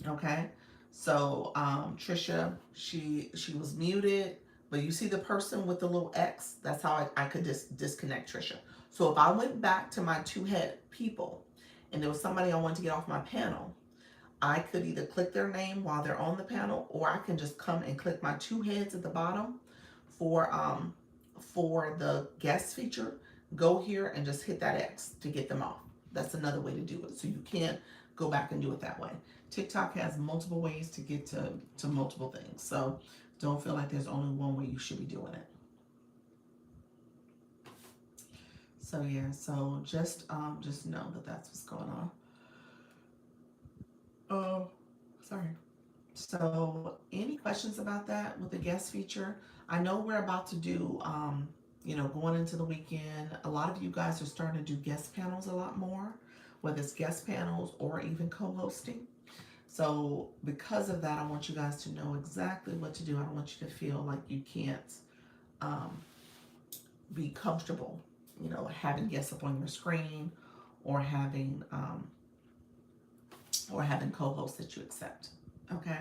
Okay, so Trisha, she was muted. But you see the person with the little X? That's how I could disconnect Trisha. So if I went back to my two head people and there was somebody I wanted to get off my panel, I could either click their name while they're on the panel, or I can just come and click my two heads at the bottom for the guest feature. Go here and just hit that X to get them off. That's another way to do it. So you can go back and do it that way. TikTok has multiple ways to get to multiple things. So don't feel like there's only one way you should be doing it. So yeah, so just know that that's what's going on. Oh, sorry. So any questions about that with the guest feature? I know we're about to do, going into the weekend, a lot of you guys are starting to do guest panels a lot more, whether it's guest panels or even co-hosting. So because of that, I want you guys to know exactly what to do. I don't want you to feel like you can't um, be comfortable, having guests up on your screen or having co-hosts that you accept. Okay.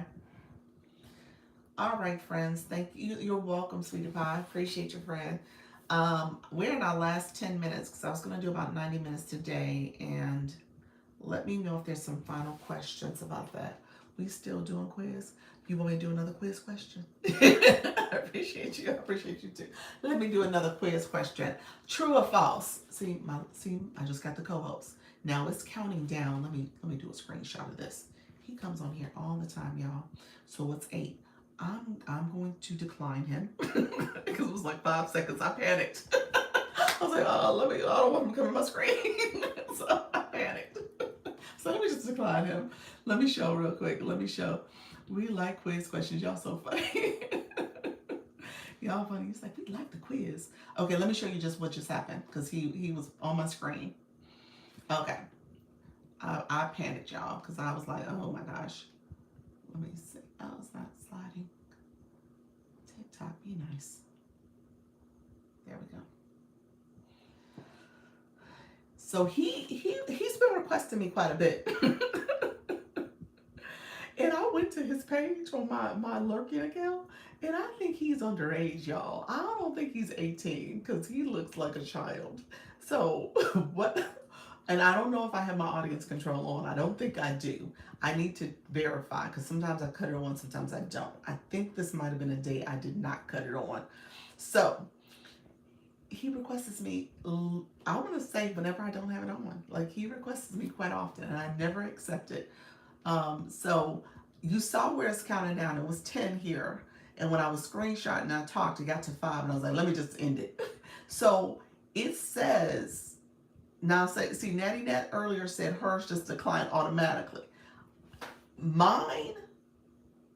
All right, friends. Thank you. You're welcome, sweetie pie. Appreciate your friend. We're in our last 10 minutes because I was going to do about 90 minutes today, and let me know if there's some final questions about that. We still doing quiz? You want me to do another quiz question? I appreciate you. I appreciate you too. Let me do another quiz question. True or false? See, I just got the co-host. Now it's counting down. Let me do a screenshot of this. He comes on here all the time, y'all. So it's 8. I'm going to decline him because it was like 5 seconds. I panicked. I was like, I don't want him to come on my screen. So I panicked. So let me just decline him. Let me show real quick. We like quiz questions. Y'all so funny. Y'all funny. He's like, we like the quiz. Okay, let me show you just what just happened because he was on my screen. Okay. I panicked, y'all, because I was like, oh my gosh. Let me see. Oh, it's not sliding. TikTok, be nice. There we go. So he's been requesting me quite a bit. And I went to his page on my lurking account, and I think he's underage, y'all. I don't think he's 18 because he looks like a child. So what? And I don't know if I have my audience control on. I don't think I do. I need to verify because sometimes I cut it on, sometimes I don't. I think this might have been a day I did not cut it on. So he requests me, I want to say whenever I don't have it on. Like he requests me quite often and I never accept it. So you saw where it's counting down. It was 10 here. And when I was screenshotting, I talked, it got to 5 and I was like, let me just end it. So it says, now see, Natty Nat earlier said hers just declined automatically. Mine,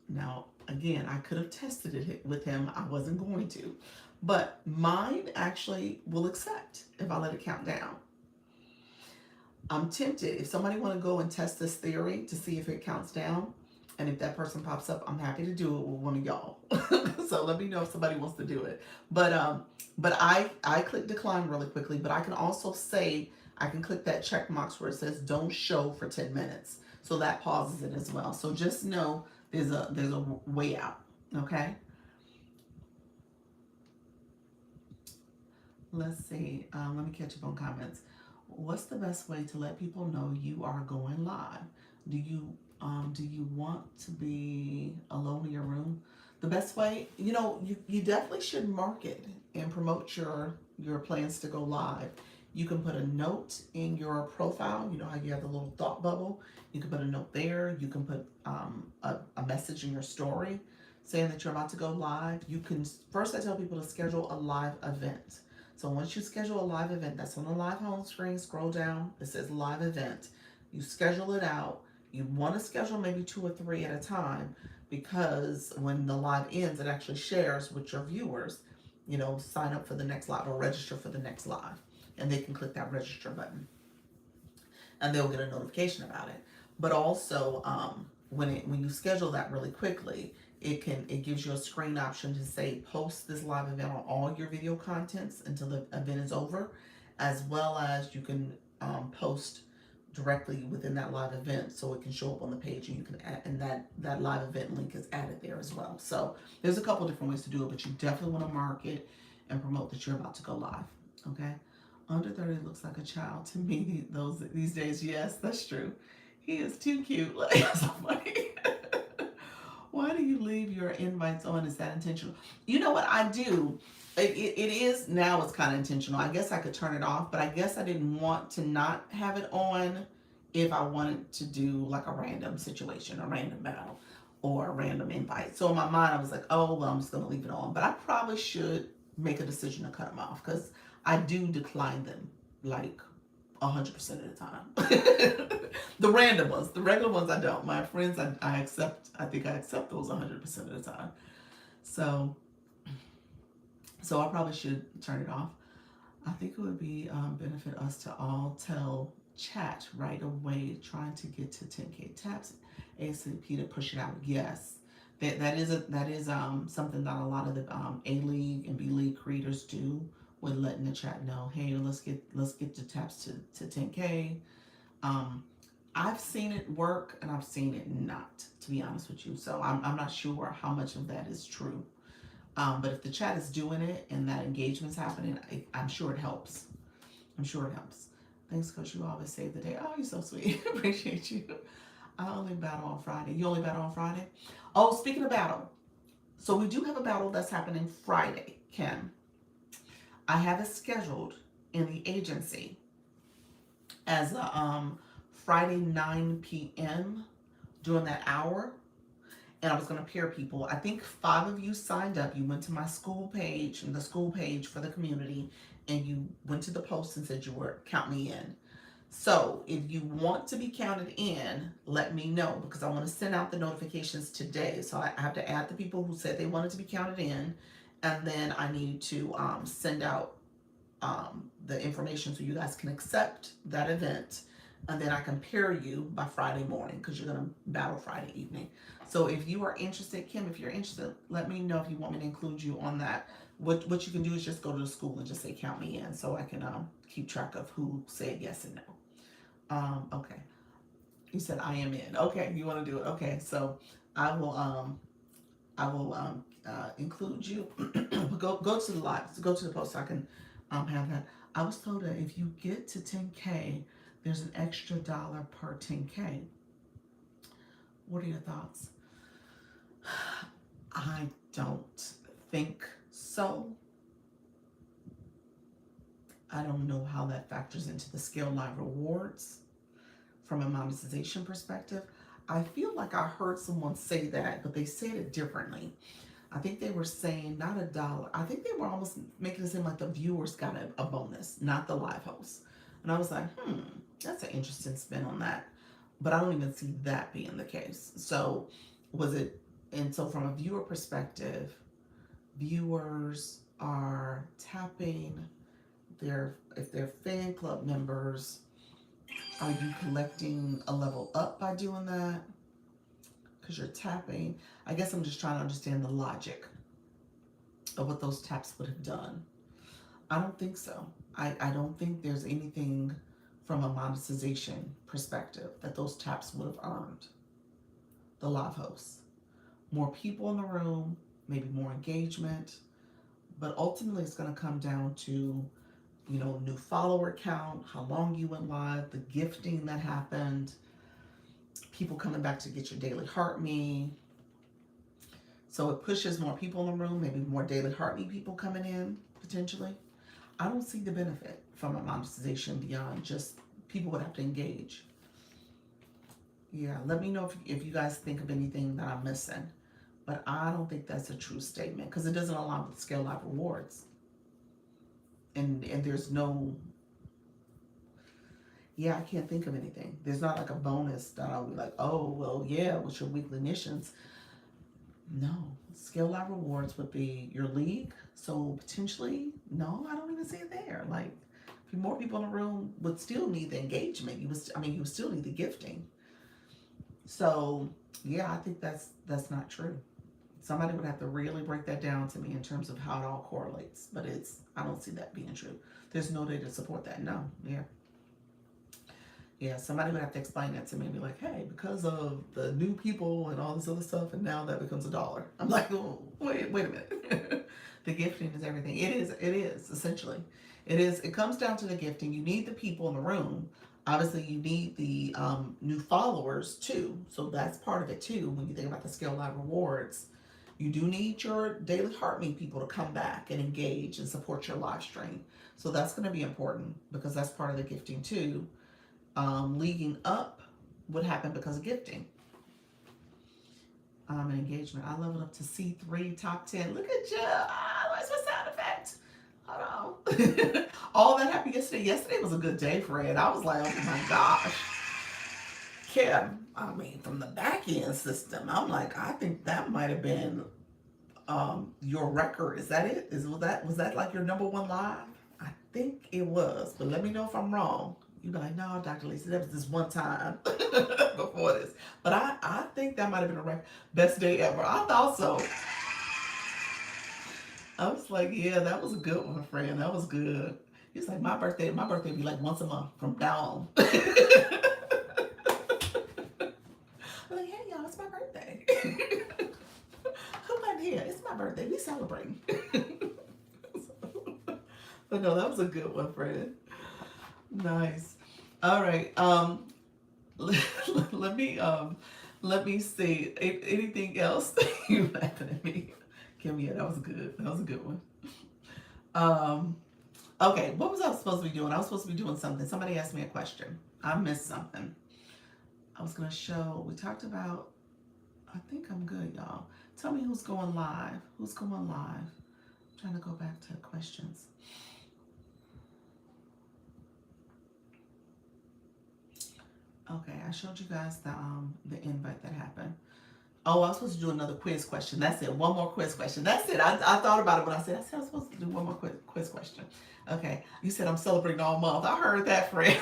now again, I could have tested it with him. I wasn't going to. But mine actually will accept if I let it count down. I'm tempted. If somebody want to go and test this theory to see if it counts down, and if that person pops up, I'm happy to do it with one of y'all. So let me know if somebody wants to do it. But I click decline really quickly, but I can also say, I can click that check box where it says don't show for 10 minutes. So that pauses it as well. So just know there's a way out, okay? Let's see. Let me catch up on comments. What's the best way to let people know you are going live? Do you want to be alone in your room? The best way, you definitely should market and promote your plans to go live. You can put a note in your profile. You know how you have the little thought bubble? You can put a note there. You can put a message in your story saying that you're about to go live. You can, first I tell people to schedule a live event. So once you schedule a live event, that's on the live home screen, scroll down, it says live event. You schedule it out. You want to schedule maybe 2 or 3 at a time because when the live ends, it actually shares with your viewers, sign up for the next live or register for the next live. And they can click that register button and they'll get a notification about it. But also when you schedule that really quickly, it gives you a screen option to say post this live event on all your video contents until the event is over, as well as you can post directly within that live event, so it can show up on the page, and you can add, and that live event link is added there as well. So there's a couple different ways to do it, but you definitely want to market and promote that you're about to go live. Okay. Under 30 looks like a child to me these days. Yes, that's true. He is too cute. Like, so funny. Why do you leave your invites on? Is that intentional? You know what I do? It is now. It's kind of intentional. I guess I could turn it off, but I guess I didn't want to not have it on if I wanted to do like a random situation, a random battle, or a random invite. So in my mind, I was like, oh, well, I'm just going to leave it on. But I probably should make a decision to cut them off, because I do decline them like 100% of the time. The random ones, the regular ones, I don't. My friends, I accept. I think I accept those 100% of the time. So, so I probably should turn it off. I think it would be benefit us to all tell chat right away, trying to get to 10K taps ASAP to push it out. Yes, that is something that a lot of the A League and B League creators do, with letting the chat know, hey, let's get the taps to 10K. I've seen it work and I've seen it not, to be honest with you. So I'm not sure how much of that is true. But if the chat is doing it and that engagement's happening, I'm sure it helps. I'm sure it helps. Thanks, Coach. You always save the day. Oh, you're so sweet. Appreciate you. I only battle on Friday. You only battle on Friday? Oh, speaking of battle. So we do have a battle that's happening Friday, Kim. I have it scheduled in the agency as a Friday 9 p.m. during that hour. And I was going to pair people. I think 5 of you signed up. You went to my school page, and the school page for the community, and you went to the post and said you were count me in. So if you want to be counted in, let me know, because I want to send out the notifications today. So I have to add the people who said they wanted to be counted in, and then I need to send out the information so you guys can accept that event, and then I can pair you by Friday morning, because you're going to battle Friday evening. So if you are interested, Kim, if you're interested, let me know if you want me to include you on that. What you can do is just go to the school and just say count me in, so I can keep track of who said yes and no. Okay. You said I am in. Okay, you want to do it. Okay, so I will include you. go to the live, go to the post so I can have that. I was told that if you get to 10K, there's an extra $1 per 10K. What are your thoughts? I don't think so. I don't know how that factors into the Scale Live rewards from a monetization perspective. I feel like I heard someone say that, but they said it differently. I think they were saying not $1. I think they were almost making it seem like the viewers got a bonus, not the live host. And I was like, that's an interesting spin on that. But I don't even see that being the case. So was it, and so from a viewer perspective, viewers are tapping if they're fan club members, are you collecting a level up by doing that? Because you're tapping. I guess I'm just trying to understand the logic of what those taps would have done. I don't think so. I don't think there's anything from a monetization perspective that those taps would have earned the live hosts. More people in the room, maybe more engagement, but ultimately it's going to come down to, new follower count, how long you went live, the gifting that happened, people coming back to get your daily heart me. So it pushes more people in the room, maybe more daily heart me people coming in potentially. I don't see the benefit from a monetization beyond just people would have to engage. Yeah, let me know if you guys think of anything that I'm missing. But I don't think that's a true statement, because it doesn't align with Scale Live rewards. And there's no, I can't think of anything. There's not like a bonus that I'll be like, oh, well, yeah, with your weekly missions. No, Scale Live rewards would be your league. So potentially, no, I don't even see it there. Like, if more people in the room would still need the engagement. You would still need the gifting. So yeah, I think that's not true. Somebody would have to really break that down to me in terms of how it all correlates. But I don't see that being true. There's no data to support that. No, yeah. Yeah, somebody would have to explain that to me. Be like, hey, because of the new people and all this other stuff, and now that becomes $1. I'm like, oh, wait a minute. The gifting is everything. It is essentially. It is. It comes down to the gifting. You need the people in the room. Obviously, you need the new followers too. So that's part of it too. When you think about the Scale Live rewards, you do need your daily heartbeat people to come back and engage and support your live stream. So that's going to be important because that's part of the gifting too. Leading up would happen because of gifting and engagement. I leveled up to C3 top 10. Look at you. Ah, where's my sound effect? Hold on. All that happened yesterday. Yesterday was a good day, Fred. I was like, oh my gosh. Kim, I mean, from the back end system, I'm like, I think that might have been your record. Is that it? Was that like your number one live? I think it was, but let me know if I'm wrong. You be like, no, Dr. Lisa, that was this one time before this. But I think that might have been a best day ever. I thought so. I was like, yeah, that was a good one, friend. That was good. He's like, my birthday be like once a month from now on. I'm like, hey y'all, it's my birthday. Come on here, it's my birthday. We celebrating. But no, that was a good one, friend. Nice. All right. Let me let me see. Anything else? You laughing at me? Kim, yeah, that was good. That was a good one. Um, okay, what was I supposed to be doing? I was supposed to be doing something. Somebody asked me a question. I missed something. I was gonna show. We talked about. I think I'm good, y'all. Tell me who's going live. Who's going live? I'm trying to go back to questions. Okay, I showed you guys the invite that happened. Oh, I was supposed to do another quiz question. That's it. One more quiz question. That's it. I thought about it, but I said I was supposed to do one more quiz question. Okay. You said I'm celebrating all month. I heard that, friend.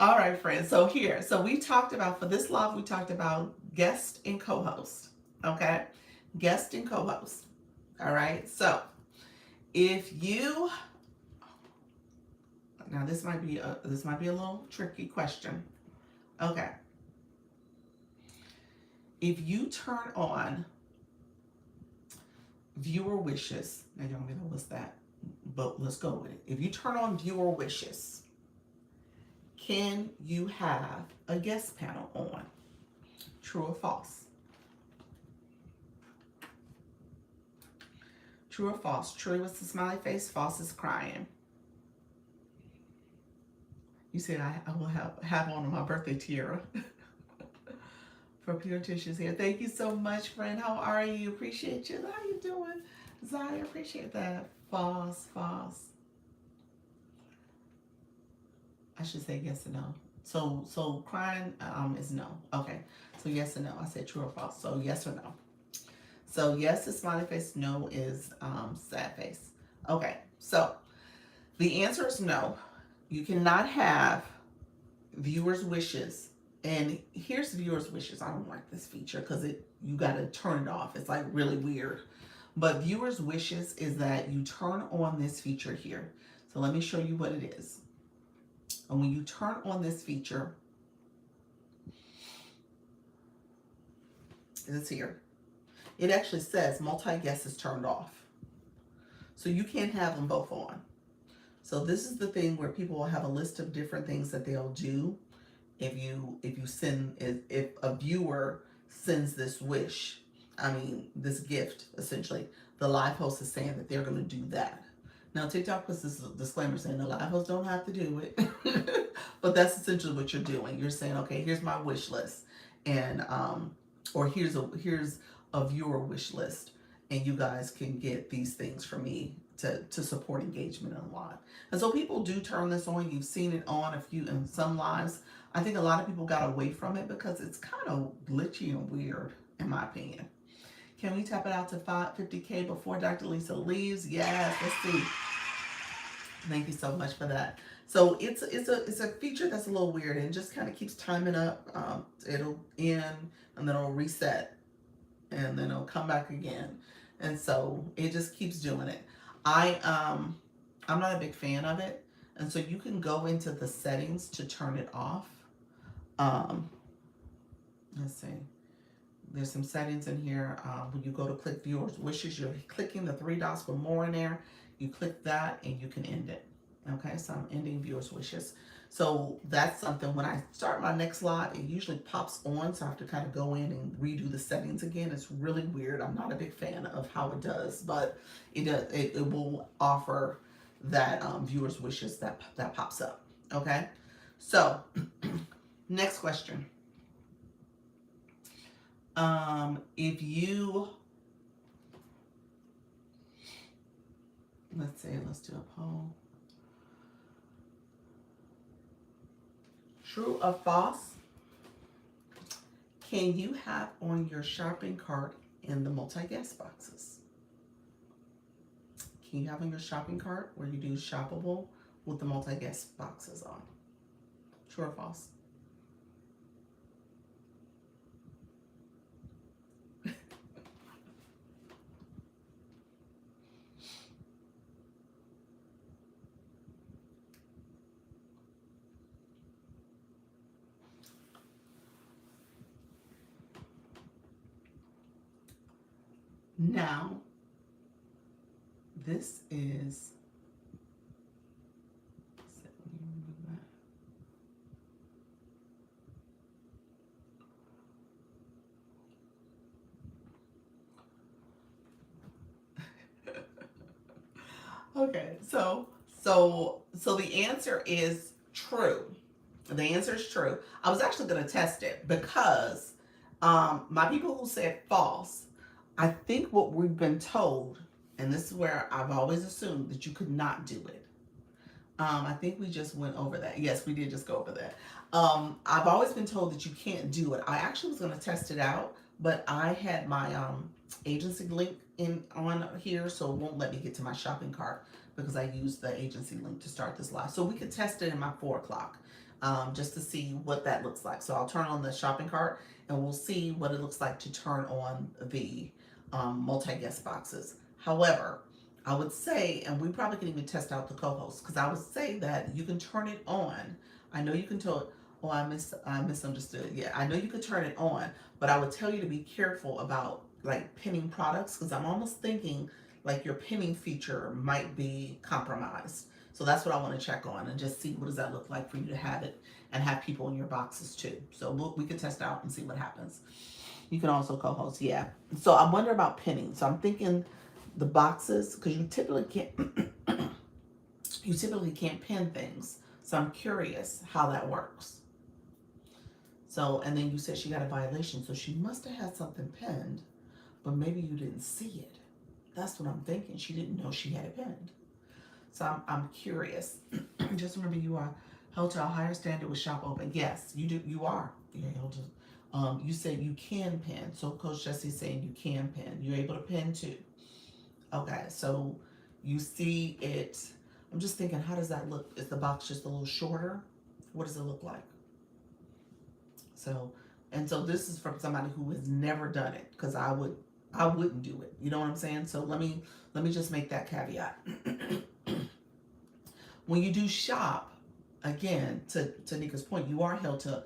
All right, friends. So here. So we talked about, for this live, we talked about guest and co-host. Okay. Guest and co-host. All right. So if you, now this might be a little tricky question. Okay. If you turn on viewer wishes, now y'all gonna list that, but let's go with it. If you turn on viewer wishes, can you have a guest panel on? True or false? True or false? True is the smiley face, false is crying. You said I will have on my birthday tiara. For Pure Tissues here. Thank you so much, friend. How are you? Appreciate you. How you doing? Zaya, appreciate that. False. I should say yes or no. So crying is no. Okay. So yes or no. I said true or false. So yes or no. So yes is smiley face. No is sad face. Okay. So the answer is no. You cannot have viewers' wishes. And here's viewers' wishes. I don't like this feature because you got to turn it off. It's like really weird. But viewers' wishes is that you turn on this feature here. So let me show you what it is. And when you turn on this feature, it's here. It actually says multi-guest is turned off. So you can't have them both on. So this is the thing where people will have a list of different things that they'll do if a viewer sends this wish, this gift, essentially, the live host is saying that they're going to do that. Now, TikTok puts this disclaimer saying the live host don't have to do it, but that's essentially what you're doing. You're saying, okay, here's my wish list, and or here's a viewer wish list, and you guys can get these things from me to support engagement in live. And so people do turn this on. You've seen it on in some lives. I think a lot of people got away from it because it's kind of glitchy and weird, in my opinion. Can we tap it out to 50K before Dr. Lisa leaves? Yes, let's see. Thank you so much for that. So it's a feature that's a little weird and just kind of keeps timing up. It'll end and then it'll reset and then it'll come back again. And so it just keeps doing it. I'm not a big fan of it, And so you can go into the settings to turn it off. Um, let's see. There's some settings in here. When you go to click viewers wishes, you're clicking the three dots for more in there. You click that and you can end it. Okay, so I'm ending viewers wishes. So that's something, when I start my next live, it usually pops on, so I have to kind of go in and redo the settings again. It's really weird. I'm not a big fan of how it does, but it does. It will offer that viewers wishes that pops up. Okay, so next question. If you, let's see, let's do a poll. True or false? Can you have on your shopping cart in the multi-guest boxes? Can you have on your shopping cart where you do shoppable with the multi-guest boxes on? True or false? Now, this is, okay, so the answer is true. The answer is true. I was actually going to test it because my people who said false, I think what we've been told, and this is where I've always assumed that you could not do it. I think we just went over that. Yes, we did just go over that. I've always been told that you can't do it. I actually was going to test it out, but I had my agency link in on here, so it won't let me get to my shopping cart because I used the agency link to start this live. So we could test it in my 4 o'clock just to see what that looks like. So I'll turn on the shopping cart and we'll see what it looks like to turn on the multi-guest boxes. However, I would say, and we probably can even test out the co-host, because I would say that you can turn it on. I know you can tell. Oh, I misunderstood. Yeah, I know you could turn it on, but I would tell you to be careful about like pinning products, because I'm almost thinking like your pinning feature might be compromised. So that's what I want to check on and just see what does that look like for you to have it and have people in your boxes too. So we can test out and see what happens. You can also co-host, yeah. So I wonder about pinning. So I'm thinking the boxes, because you typically can't pin things. So I'm curious how that works. So, and then you said she got a violation, so she must have had something pinned, but maybe you didn't see it. That's what I'm thinking. She didn't know she had it pinned. So I'm curious. Just remember, you are held to a higher standard with shop open. Yes, you do. You are. You're held to. You said you can pin. So Coach Jesse's saying you can pin. You're able to pin too. Okay, so you see it. I'm just thinking, how does that look? Is the box just a little shorter? What does it look like? So, and so this is from somebody who has never done it, because I wouldn't do it. You know what I'm saying? So let me just make that caveat. When you do shop, again, to Nika's point, you are held to,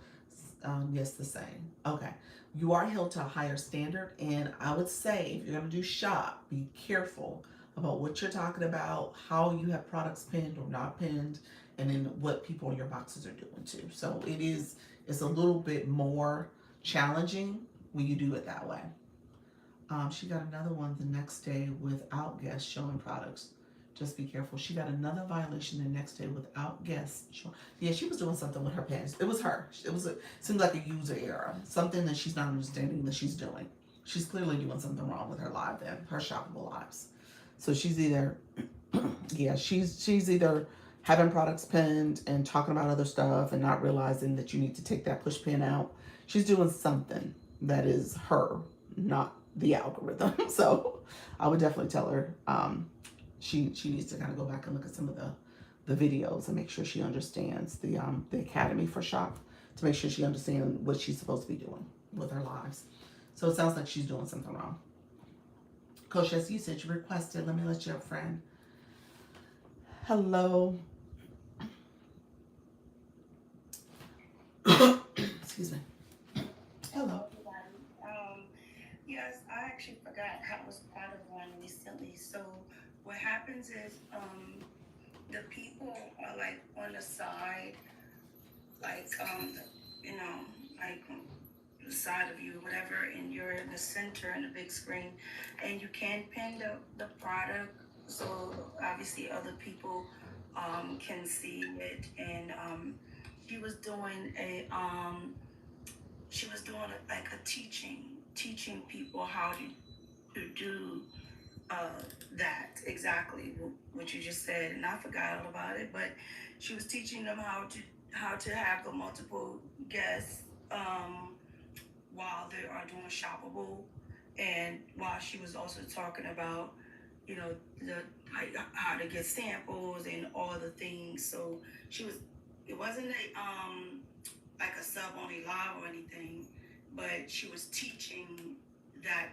yes, the same. Okay. You are held to a higher standard. And I would say, if you're going to do shop, be careful about what you're talking about, how you have products pinned or not pinned, and then what people in your boxes are doing too. So it's a little bit more challenging when you do it that way. She got another one the next day without guests showing products. Just be careful. She got another violation the next day without guests showing. Yeah, she was doing something with her pants. It was her. Seemed like a user error. Something that she's not understanding that she's doing. She's clearly doing something wrong with her live then, her shoppable lives. So she's either, yeah, she's either having products pinned and talking about other stuff and not realizing that you need to take that push pin out. She's doing something that is her, not the algorithm. So I would definitely tell her she needs to kind of go back and look at some of the videos and make sure she understands the Academy for Shop, to make sure she understands what she's supposed to be doing with her lives. So it sounds like she's doing something wrong. Coach, as you said, you requested. Let me let you up, friend. Hello. Excuse me. Hello, Hello. everybody. Yes, I actually forgot I was part of one recently. So what happens is, the people are like on the side, like you know, like the side of you, whatever, and you're in the center in the big screen, and you can pin the product. So obviously, other people can see it, and she was doing a like a teaching people how to do that exactly what you just said, and I forgot all about it. But she was teaching them how to have the multiple guests while they are doing shoppable, and while she was also talking about the like how to get samples and all the things. So she was it wasn't a like a sub only live or anything, but she was teaching that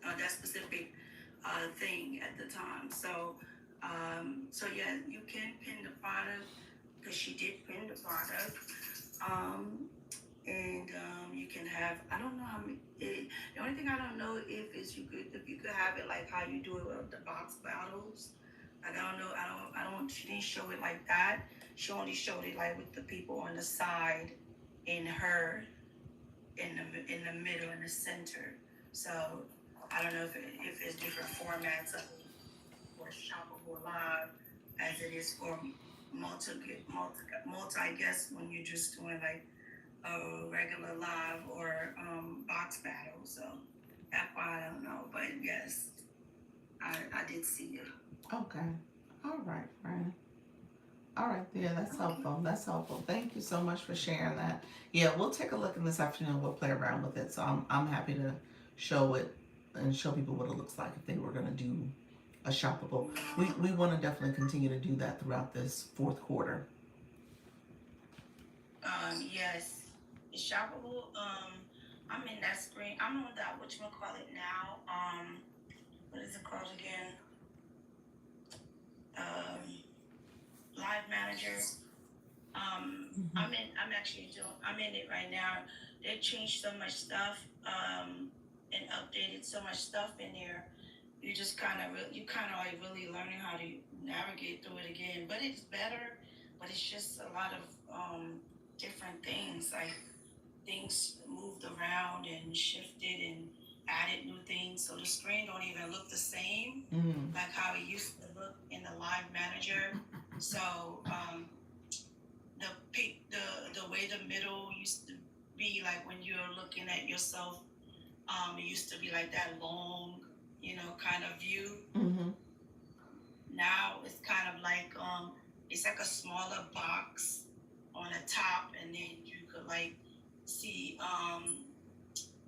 that specific thing at the time. So so yeah, you can pin the product because she did pin the product. Um, and you can have, I don't know how many the only thing I don't know is you could if you could have it like how you do it with the box battles. Like I don't know, I don't she didn't show it like that. She only showed it like with the people on the side and her in the middle in the center. So I don't know if it's different formats of it for shoppable live as it is for multi multi guests when you're just doing like a regular live or box battle. So that's why I don't know. But yes, I did see it. Okay. All right, friend. All right, yeah, that's Okay. helpful. That's helpful. Thank you so much for sharing that. Yeah, we'll take a look in this afternoon. We'll play around with it. So I'm happy to show it and show people what it looks like if they were gonna do a shoppable. We want to definitely continue to do that throughout this fourth quarter. Yes, it's shoppable. I'm in that screen. I'm on that what you call it now. What is it called again? Um, Live Manager. Mm-hmm. I'm actually doing. I'm in it right now. They changed so much stuff. And updated so much stuff in there. You just you kind of like really learning how to navigate through it again. But it's better. But it's just a lot of different things. Like things moved around and shifted and added new things. So the screen don't even look the same Mm-hmm. like how it used to look in the live manager. So the way the middle used to be like when you're looking at yourself, it used to be like that long, kind of view. Mm-hmm. Now it's kind of like it's like a smaller box on the top, and then you could like see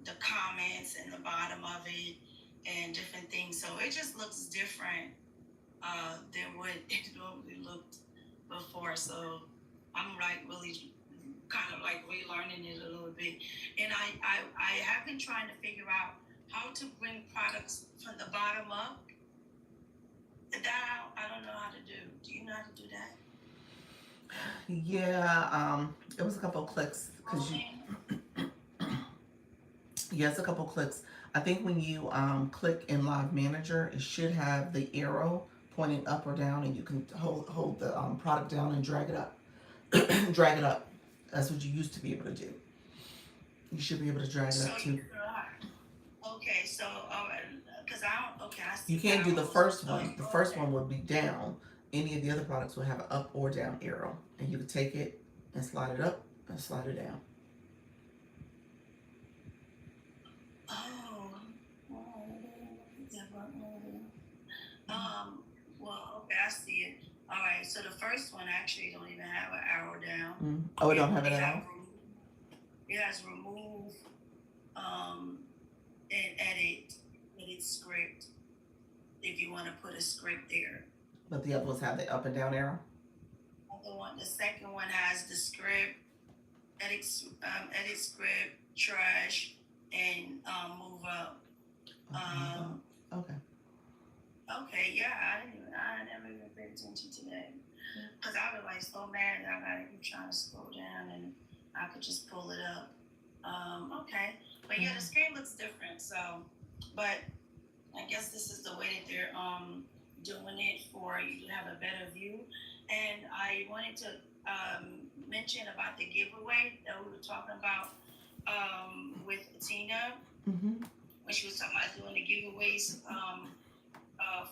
the comments in the bottom of it and different things. So it just looks different than what it normally looked before. So I'm like really kind of like relearning it a little bit. And I have been trying to figure out how to bring products from the bottom up. That I don't know how to do. Do you know how to do that? Yeah, it was a couple of clicks because you. Scrolling. Yes, a couple clicks. I think when you click in Live Manager, it should have the arrow pointing up or down, and you can hold the product down and drag it up. Drag it up. That's what you used to be able to do. You should be able to drag it So up you too. okay. So because I don't. Okay, I You see can't do the arrows. first Oh, one. The first okay. one would be down. Any of the other products will have an up or down arrow, and you can take it and slide it up and slide it down. Oh. Um. Well, okay, I see it. All right. So the first one actually don't even have an arrow down. Oh, we It don't have it only at have all. it has remove um and edit script if you want to put a script there. But the other ones have the up and down arrow. The second one has the script, edit script, trash, and move up. Up and move Um, up. Okay. okay, yeah, I never even paid attention to that because I was like so mad that I gotta keep trying to scroll down and I could just pull it up. Okay, but yeah, the screen looks different. So, but I guess this is the way that they're doing it for you to have a better view. And I wanted to mention about the giveaway that we were talking about with Tina Mm-hmm. when she was talking about doing the giveaways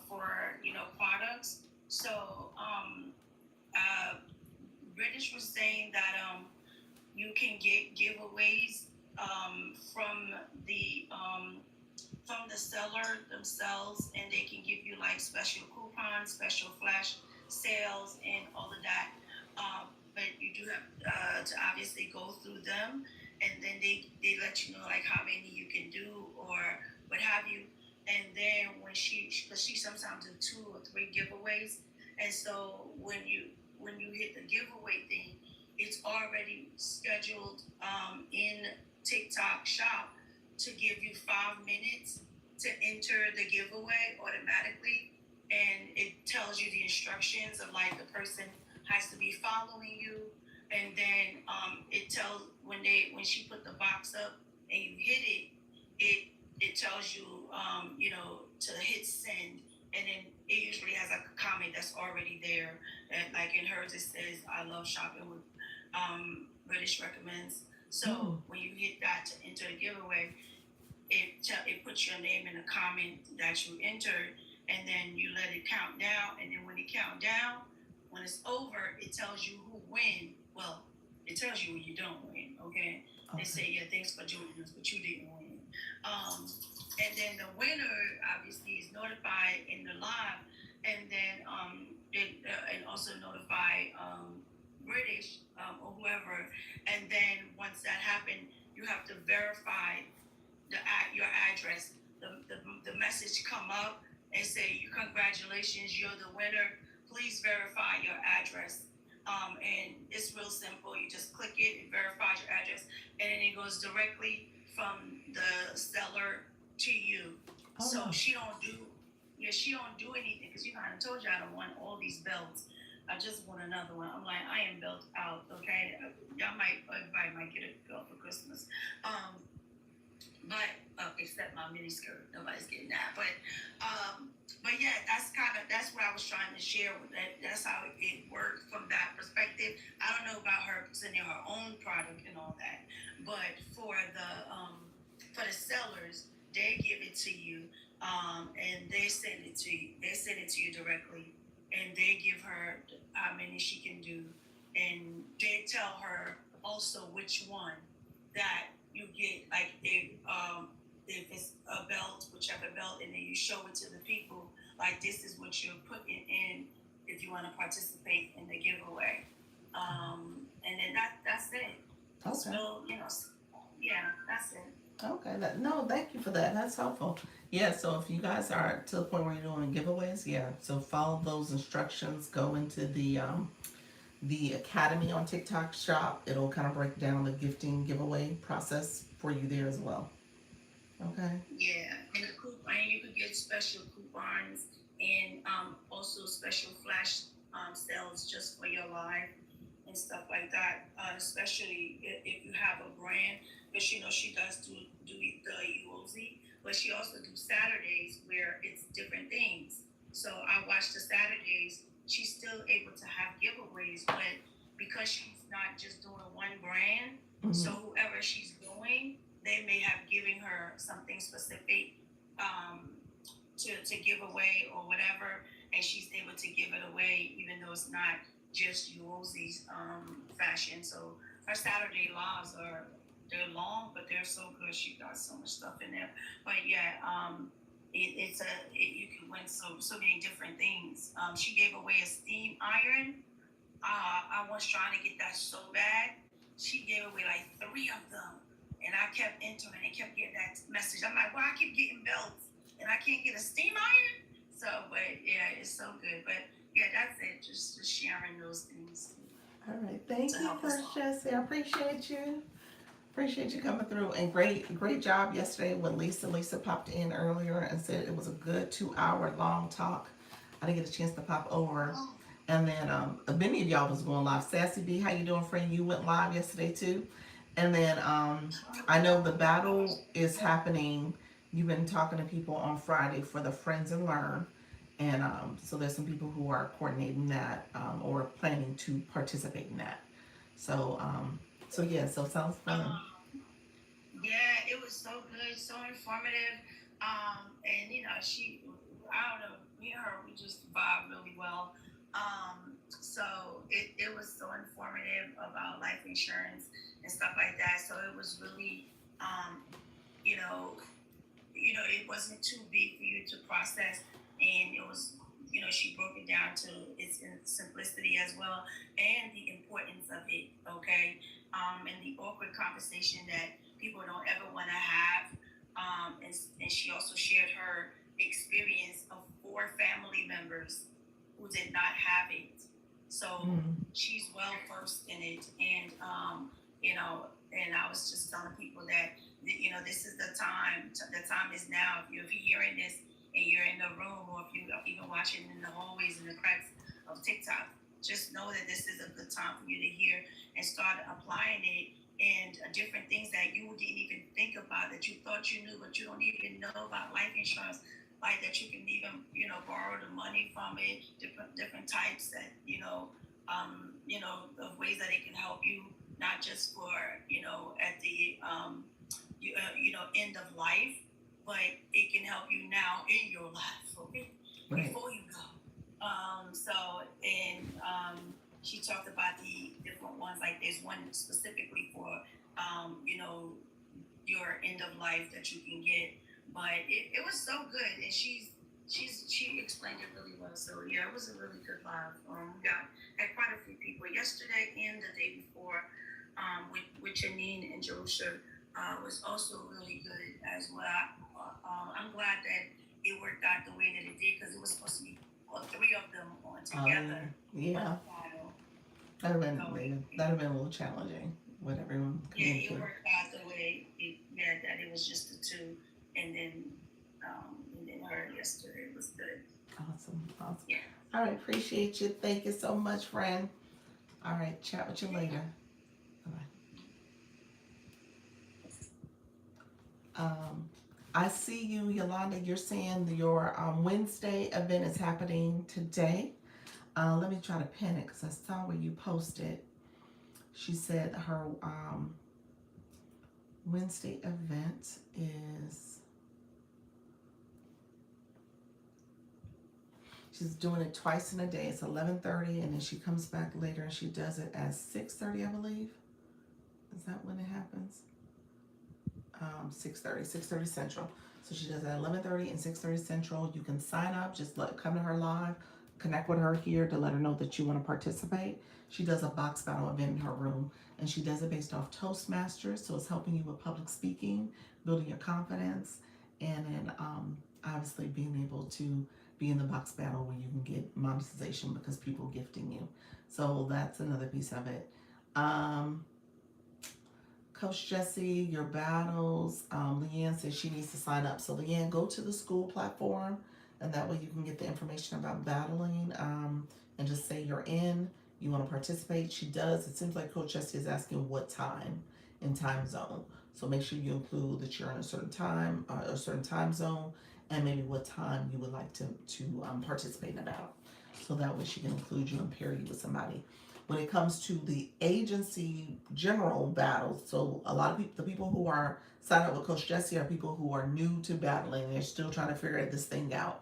for products. So uh, British was saying that you can get giveaways from the seller themselves, and they can give you like special coupons, special flash sales, and all of that. But you do have to obviously go through them, and then they let you know like how many you can do or what have you. And then when because she sometimes do 2 or 3 giveaways, and so when you hit the giveaway thing, it's already scheduled in TikTok Shop to give you 5 minutes to enter the giveaway automatically, and it tells you the instructions of like the person has to be following you, and then it tells when she put the box up and you hit it, it tells you to hit send, and then it usually has like a comment that's already there, and like in hers it says I love shopping with British recommends. So when you hit that to enter the giveaway, it puts your name in the comment that you entered, and then you let it count down, and then when it count down, when it's over, it tells you who win. Well, it tells you when you don't win. Okay, they say yeah, thanks for joining us, but you didn't win. And then the winner obviously is notified in the live, and then and also notify British or whoever, and then once that happened, you have to verify your address. The message come up and say, congratulations, you're the winner. Please verify your address. And it's real simple. You just click it, it verifies your address, and then it goes directly from the seller to you. Oh. So she don't do anything because I told you I don't want all these belts. I just want another one. I'm like, I am built out. Okay, everybody might get a belt for Christmas. But except my mini skirt, nobody's getting that. But yeah, that's what I was trying to share with that. That's how it worked from that perspective. I don't know about her sending her own product and all that, but for the sellers, they give it to you, and they send it to you. They send it to you directly, and they give her how many she can do, and they tell her also which one that you get, like if it's a belt, whichever belt, and then you show it to the people, like this is what you're putting in if you want to participate in the giveaway. And then that's it. Okay. So, yeah, that's it. Okay. No, thank you for that. That's helpful. Yeah, so if you guys are to the point where you're doing giveaways, yeah, so follow those instructions. Go into the Academy on TikTok Shop. It'll kind of break down the gifting giveaway process for you there as well. Okay. Yeah, and you could get special coupons and also special flash sales just for your live and stuff like that. Especially if you have a brand, but she does do the UOZ, but she also do Saturdays where it's different things. So I watch the Saturdays. She's still able to have giveaways, but because she's not just doing one brand, so whoever she's doing, they may have given her something specific to give away or whatever, and she's able to give it away even though it's not just Ulzi's fashion. So her Saturday lives they're long, but they're so good. She got so much stuff in there. But yeah, you can win so many different things. She gave away a steam iron. I was trying to get that so bad. She gave away like 3 of them, and I kept entering and kept getting that message. I'm like, well, I keep getting belts, and I can't get a steam iron. So, but yeah, it's so good. But yeah, that's it. Just sharing those things. All right, thank you, First Jessie. I appreciate you. Appreciate you coming through, and great job yesterday when Lisa popped in earlier and said it was a good 2-hour long talk. I didn't get a chance to pop over And then many of y'all was going live. Sassy B, how you doing, friend? You went live yesterday too. And then I know the battle is happening. You've been talking to people on Friday for the Friends and Learn. And so there's some people who are coordinating that or planning to participate in that. So yeah, so sounds fun. Yeah, it was so good, so informative. And she, I don't know, me and her, we just vibe really well. So it was so informative about life insurance and stuff like that. So it was really, you know, it wasn't too big for you to process, and it was, she broke it down to its simplicity as well, and the importance of it. Okay, and the awkward conversation that people don't ever want to have. And she also shared her experience of 4 family members who did not have it. So she's well versed in it, and and I was just telling people that this is the time. The time is now. If you're hearing this and you're in the room, or if you're even watching in the hallways and the cracks of TikTok, just know that this is a good time for you to hear and start applying it, and different things that you didn't even think about, that you thought you knew, but you don't even know about life insurance. Like that, you can even borrow the money from it. Different types that of ways that it can help you, not just for at the end of life, but it can help you now in your life, okay? Right. Before you go. She talked about the different ones. Like there's one specifically for your end of life that you can get. But it was so good, and she explained it really well. So yeah, it was a really good live. We got had quite a few people yesterday and the day before. With Janine and Joseph was also really good as well. I'm glad that it worked out the way that it did, because it was supposed to be 3 of them on together. Yeah. That'd have been a little challenging with everyone. Yeah, it worked out the way that it was just the two, and then her yesterday. It was good. Awesome. Yeah. All right, appreciate you. Thank you so much, friend. All right, chat with you later. Bye. I see you, Yolanda. You're saying your Wednesday event is happening today. Let me try to pin it because I saw where you posted. She said her Wednesday event is. She's doing it twice in a day. It's 11:30, and then she comes back later and she does it at 6:30, I believe. Is that when it happens? 6:30 Central. So she does it at 11:30 and 6:30 Central. You can sign up. Just come to her live, connect with her here to let her know that you want to participate. She does a box battle event in her room, and she does it based off Toastmasters. So it's helping you with public speaking, building your confidence, and then obviously being able to be in the box battle where you can get monetization because people gifting you. So that's another piece of it. Coach Jesse, your battles. Leanne says she needs to sign up. So Leanne, go to the school platform, and that way you can get the information about battling, and just say you're in, you want to participate. She does. It seems like Coach Jesse is asking what time in time zone. So make sure you include that you're in a certain time, a certain time zone, and maybe what time you would like to participate in a battle. So that way she can include you and pair you with somebody. When it comes to the agency general battles, so a lot of people, the people who are signed up with Coach Jesse are people who are new to battling. They're still trying to figure this thing out.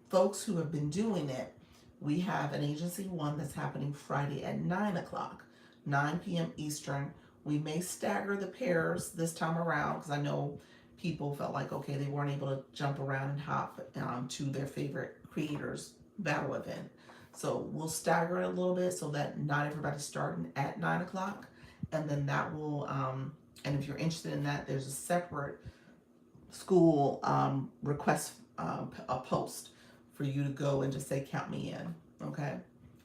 Folks who have been doing it, we have an agency one that's happening Friday at 9 o'clock, 9 p.m. Eastern. We may stagger the pairs this time around because I know people felt like, okay, they weren't able to jump around and hop to their favorite creators battle event. So we'll stagger it a little bit so that not everybody's starting at 9 o'clock. And then that will, and if you're interested in that, there's a separate school request a post for you to go and just say, count me in. Okay.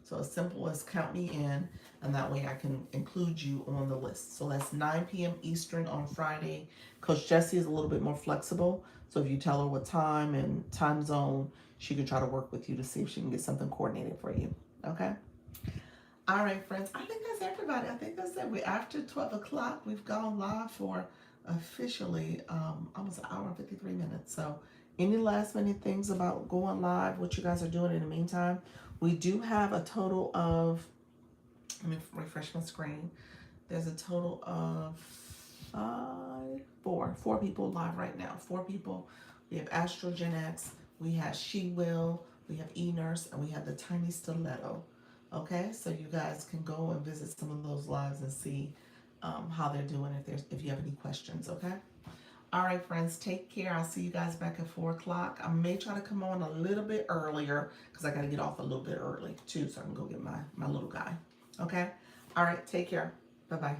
So as simple as count me in, and that way I can include you on the list. So that's 9 p.m. Eastern on Friday. Coach Jessie is a little bit more flexible. So if you tell her what time and time zone, she can try to work with you to see if she can get something coordinated for you. Okay. All right, friends. I think that's everybody. I think that's it. We're after 12 o'clock. We've gone live for officially almost an hour and 53 minutes. So, any last minute things about going live, what you guys are doing in the meantime? We do have a total of, let me refresh my screen. There's a total of four people live right now. Four people. We have Astrogen X, we have She Will, we have E Nurse, and we have the Tiny Stiletto. Okay, so you guys can go and visit some of those lives and see how they're doing. If you have any questions, okay. All right, friends, take care. I'll see you guys back at 4 o'clock. I may try to come on a little bit earlier because I got to get off a little bit early too, so I can go get my little guy. Okay. All right. Take care. Bye bye.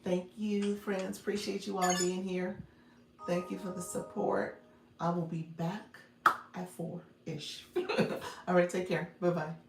Thank you, friends. Appreciate you all being here. Thank you for the support. I will be back at 4-ish. All right. Take care. Bye bye.